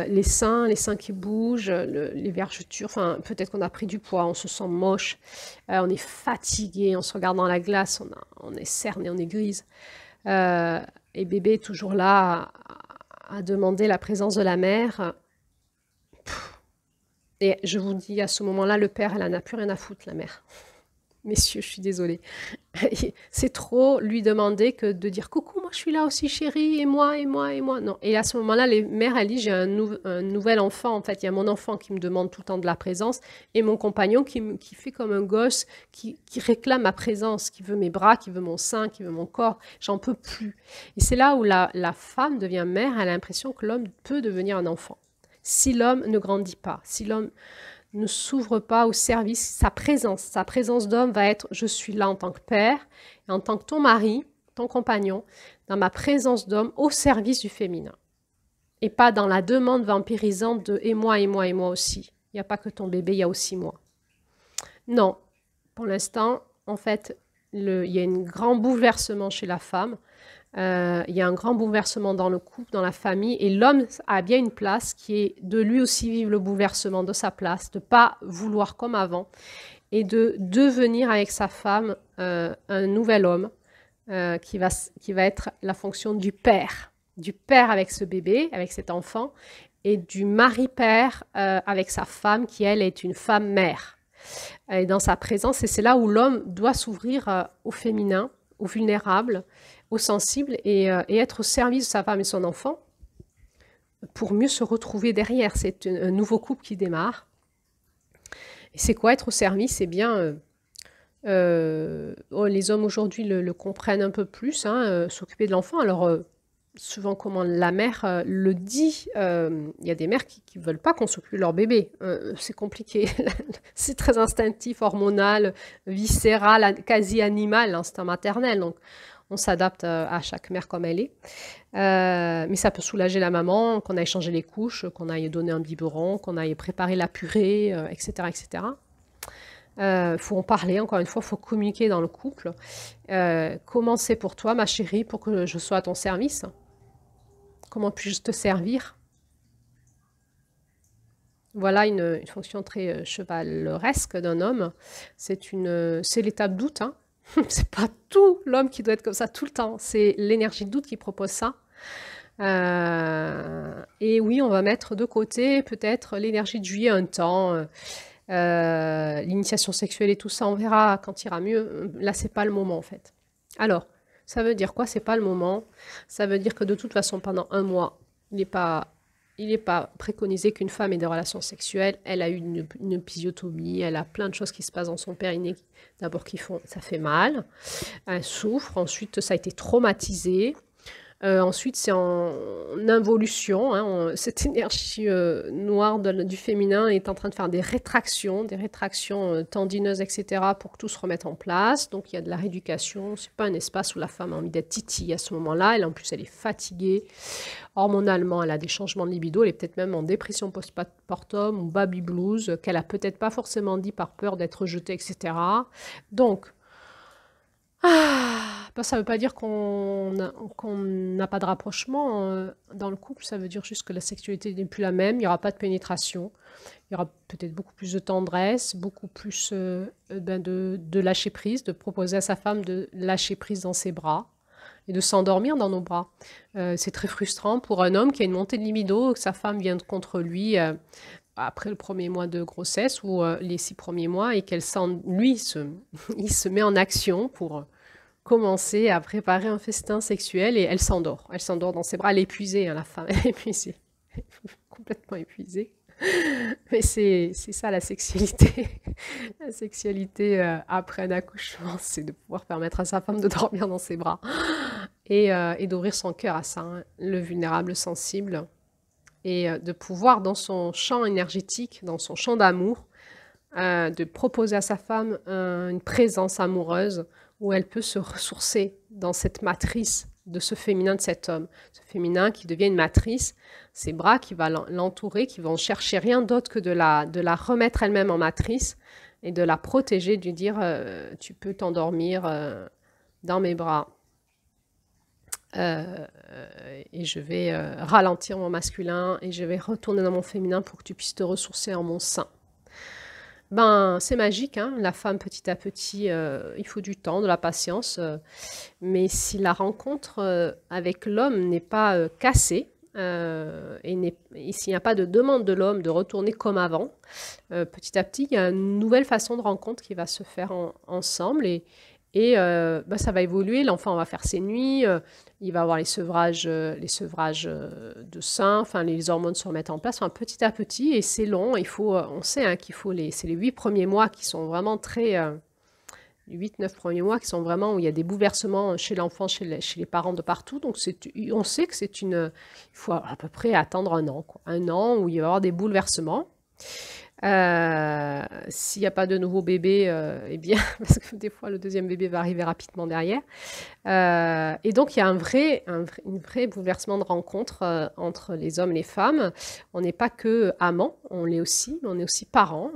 les seins qui bougent, les vergetures, enfin peut-être qu'on a pris du poids, on se sent moche, on est fatigué, on se regarde dans la glace, on est cerné, on est grise. Et bébé est toujours là à demander la présence de la mère. Et je vous dis, à ce moment-là, le père, elle en a plus rien à foutre, la mère. Messieurs, je suis désolée. C'est trop lui demander que de dire coucou, moi je suis là aussi chérie, et moi, et moi, et moi. Non. Et à ce moment-là, les mères, elles disent j'ai un nouvel enfant. En fait, il y a mon enfant qui me demande tout le temps de la présence et mon compagnon qui fait comme un gosse, qui réclame ma présence, qui veut mes bras, qui veut mon sein, qui veut mon corps. J'en peux plus. Et c'est là où la femme devient mère, elle a l'impression que l'homme peut devenir un enfant. Si l'homme ne grandit pas, si l'homme ne s'ouvre pas au service, sa présence d'homme va être je suis là en tant que père, et en tant que ton mari, ton compagnon, dans ma présence d'homme au service du féminin. Et pas dans la demande vampirisante de et moi, et moi, et moi aussi. Il n'y a pas que ton bébé, il y a aussi moi. Non, pour l'instant, en fait, il y a un grand bouleversement chez la femme. Il y a un grand bouleversement dans le couple, dans la famille, et l'homme a bien une place qui est de lui aussi vivre le bouleversement de sa place, de ne pas vouloir comme avant, et de devenir avec sa femme un nouvel homme qui va être la fonction du père avec ce bébé, avec cet enfant, et du mari-père avec sa femme qui, elle, est une femme-mère. Et dans sa présence, et c'est là où l'homme doit s'ouvrir au féminin, au vulnérable, au sensible et être au service de sa femme et son enfant pour mieux se retrouver derrière. C'est un nouveau couple qui démarre. Et c'est quoi être au service? Eh bien, les hommes aujourd'hui le comprennent un peu plus, s'occuper de l'enfant. Alors, souvent, comment la mère le dit, il y a des mères qui ne veulent pas qu'on s'occupe de leur bébé. C'est compliqué. C'est très instinctif, hormonal, viscéral, quasi animal, l'instinct maternel. Donc, on s'adapte à chaque mère comme elle est. Mais ça peut soulager la maman, qu'on aille changer les couches, qu'on aille donner un biberon, qu'on aille préparer la purée, etc. etc. Faut en parler, encore une fois, il faut communiquer dans le couple. Comment c'est pour toi, ma chérie, pour que je sois à ton service? Comment puis-je te servir? Voilà une fonction très chevaleresque d'un homme. C'est l'étape doute, hein. C'est pas tout l'homme qui doit être comme ça tout le temps. C'est l'énergie de doute qui propose ça. Et oui, on va mettre de côté peut-être l'énergie de juillet un temps, l'initiation sexuelle et tout ça, on verra quand il ira mieux. Là, c'est pas le moment en fait. Alors, ça veut dire quoi? C'est pas le moment. Ça veut dire que de toute façon, pendant un mois, il n'est pas il n'est pas préconisé qu'une femme ait des relations sexuelles. Elle a eu une épisiotomie, elle a plein de choses qui se passent dans son périnée. D'abord qui font, ça fait mal, elle souffre, ensuite ça a été traumatisé. Ensuite, c'est en involution, hein, cette énergie noire du féminin est en train de faire des rétractions tendineuses, etc., pour que tout se remette en place. Donc, il y a de la rééducation. Ce n'est pas un espace où la femme a envie d'être titille à ce moment-là. En plus, elle est fatiguée. Hormonalement, elle a des changements de libido. Elle est peut-être même en dépression post-partum ou baby blues, qu'elle n'a peut-être pas forcément dit par peur d'être rejetée, etc. Donc, ça ne veut pas dire qu'on n'a pas de rapprochement dans le couple, ça veut dire juste que la sexualité n'est plus la même, il n'y aura pas de pénétration, il y aura peut-être beaucoup plus de tendresse, beaucoup plus de lâcher prise, de proposer à sa femme de lâcher prise dans ses bras et de s'endormir dans nos bras. C'est très frustrant pour un homme qui a une montée de libido, que sa femme vient contre lui après le premier mois de grossesse ou les 6 premiers mois et il se met en action pour commencer à préparer un festin sexuel et elle s'endort. Elle s'endort dans ses bras, elle est épuisée, hein, la femme, elle est épuisée, complètement épuisée. Mais c'est ça la sexualité. La sexualité après un accouchement, c'est de pouvoir permettre à sa femme de dormir dans ses bras et d'ouvrir son cœur à ça, hein, le vulnérable sensible, et de pouvoir dans son champ énergétique, dans son champ d'amour, de proposer à sa femme une présence amoureuse où elle peut se ressourcer dans cette matrice de ce féminin de cet homme. Ce féminin qui devient une matrice, ses bras qui va l'entourer, qui vont chercher rien d'autre que de la remettre elle-même en matrice et de la protéger, de lui dire tu peux t'endormir dans mes bras. Et je vais ralentir mon masculin et je vais retourner dans mon féminin pour que tu puisses te ressourcer en mon sein. C'est magique, hein, la femme petit à petit, il faut du temps, de la patience, mais si la rencontre avec l'homme n'est pas cassée, et s'il n'y a pas de demande de l'homme de retourner comme avant, petit à petit, il y a une nouvelle façon de rencontre qui va se faire ensemble et ça va évoluer, l'enfant va faire ses nuits, il va avoir les sevrages de sein, enfin les hormones se remettent en place, enfin, petit à petit, et c'est long, on sait hein, c'est les 8 premiers mois qui sont vraiment très... les 8-9 premiers mois qui sont vraiment où il y a des bouleversements chez l'enfant, chez les parents de partout, donc on sait que il faut à peu près attendre un an, quoi. Un an où il va y avoir des bouleversements. S'il n'y a pas de nouveau bébé, eh bien, parce que des fois le deuxième bébé va arriver rapidement derrière. Et donc il y a un vrai bouleversement de rencontre entre les hommes et les femmes. On n'est pas que amants, on est aussi parents,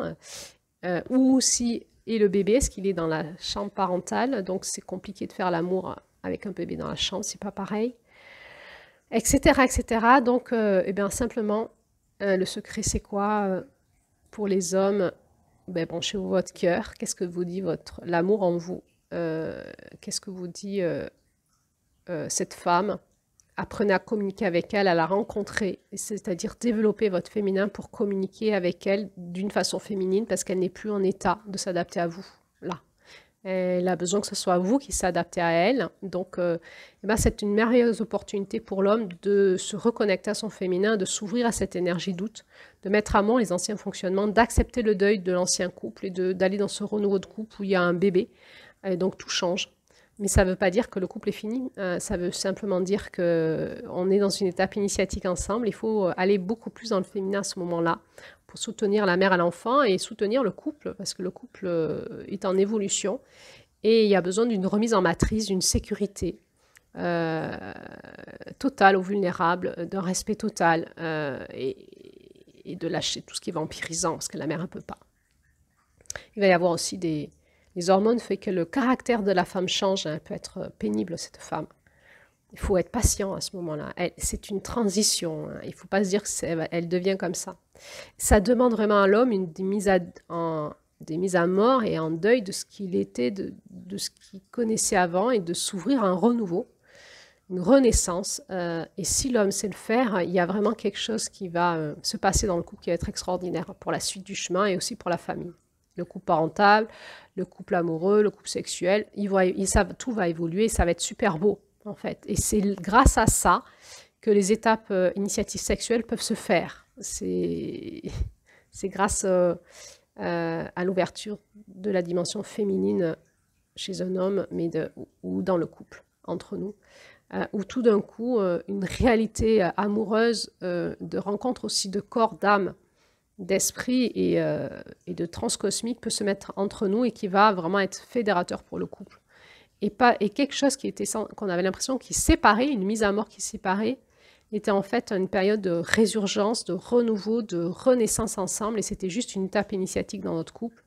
ou aussi et le bébé, est-ce qu'il est dans la chambre parentale, donc c'est compliqué de faire l'amour avec un bébé dans la chambre, c'est pas pareil, etc., etc. Donc, simplement, le secret, c'est quoi pour les hommes? Branchez-vous votre cœur. Qu'est-ce que vous dit l'amour en vous? Qu'est-ce que vous dit cette femme? Apprenez à communiquer avec elle, à la rencontrer, c'est-à-dire développer votre féminin pour communiquer avec elle d'une façon féminine parce qu'elle n'est plus en état de s'adapter à vous, là. Elle a besoin que ce soit vous qui s'adaptez à elle. Donc, c'est une merveilleuse opportunité pour l'homme de se reconnecter à son féminin, de s'ouvrir à cette énergie d'août, de mettre à mort les anciens fonctionnements, d'accepter le deuil de l'ancien couple et d'aller dans ce renouveau de couple où il y a un bébé. Et donc, tout change. Mais ça ne veut pas dire que le couple est fini, ça veut simplement dire qu'on est dans une étape initiatique ensemble. Il faut aller beaucoup plus dans le féminin à ce moment-là pour soutenir la mère à l'enfant et soutenir le couple, parce que le couple est en évolution et il y a besoin d'une remise en matrice, d'une sécurité totale aux vulnérables, d'un respect total et de lâcher tout ce qui est vampirisant, parce que la mère ne peut pas. Il va y avoir aussi les hormones font que le caractère de la femme change, hein, elle peut être pénible, cette femme. Il faut être patient à ce moment-là. C'est une transition, hein. Il ne faut pas se dire qu'elle devient comme ça. Ça demande vraiment à l'homme des mises à mort et en deuil de ce qu'il était, de ce qu'il connaissait avant et de s'ouvrir à un renouveau, une renaissance. Et si l'homme sait le faire, il y a vraiment quelque chose qui va se passer dans le couple qui va être extraordinaire pour la suite du chemin et aussi pour la famille. Le couple parental, le couple amoureux, le couple sexuel, tout va évoluer, ça va être super beau en fait. Et c'est grâce à ça que les étapes initiatives sexuelles peuvent se faire. C'est grâce à l'ouverture de la dimension féminine chez un homme, ou dans le couple, entre nous, où tout d'un coup, une réalité amoureuse de rencontre aussi de corps, d'âme, d'esprit et de transcosmique peut se mettre entre nous et qui va vraiment être fédérateur pour le couple. Et quelque chose qu'on avait l'impression qui séparait, une mise à mort qui séparait, était en fait une période de résurgence, de renouveau, de renaissance ensemble, et c'était juste une étape initiatique dans notre couple.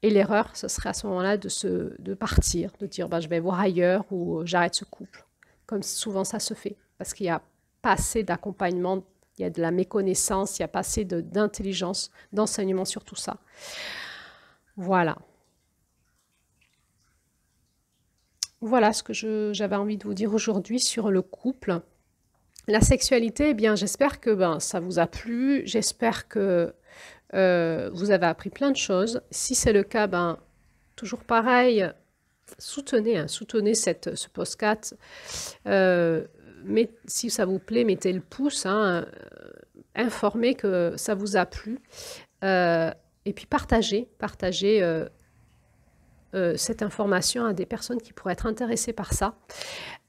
Et l'erreur, ce serait à ce moment-là de partir, de dire je vais voir ailleurs ou j'arrête ce couple, comme souvent ça se fait, parce qu'il n'y a pas assez d'accompagnement, il y a de la méconnaissance, il n'y a pas assez d'intelligence, d'enseignement sur tout ça. Voilà. Voilà ce que j'avais envie de vous dire aujourd'hui sur le couple. La sexualité, eh bien, j'espère que ça vous a plu, j'espère que vous avez appris plein de choses. Si c'est le cas, toujours pareil, soutenez ce podcast. Mais si ça vous plaît, mettez le pouce, informez que ça vous a plu. Et puis partagez cette information à des personnes qui pourraient être intéressées par ça.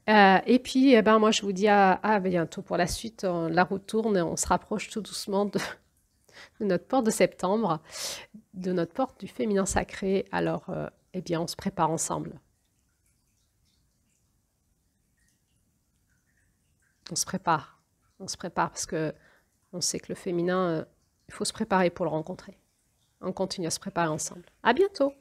Et puis, moi, je vous dis à bientôt pour la suite. La route tourne et on se rapproche tout doucement de notre porte de septembre, de notre porte du féminin sacré. Alors, on se prépare ensemble. On se prépare parce que on sait que le féminin, il faut se préparer pour le rencontrer. On continue à se préparer ensemble. À bientôt!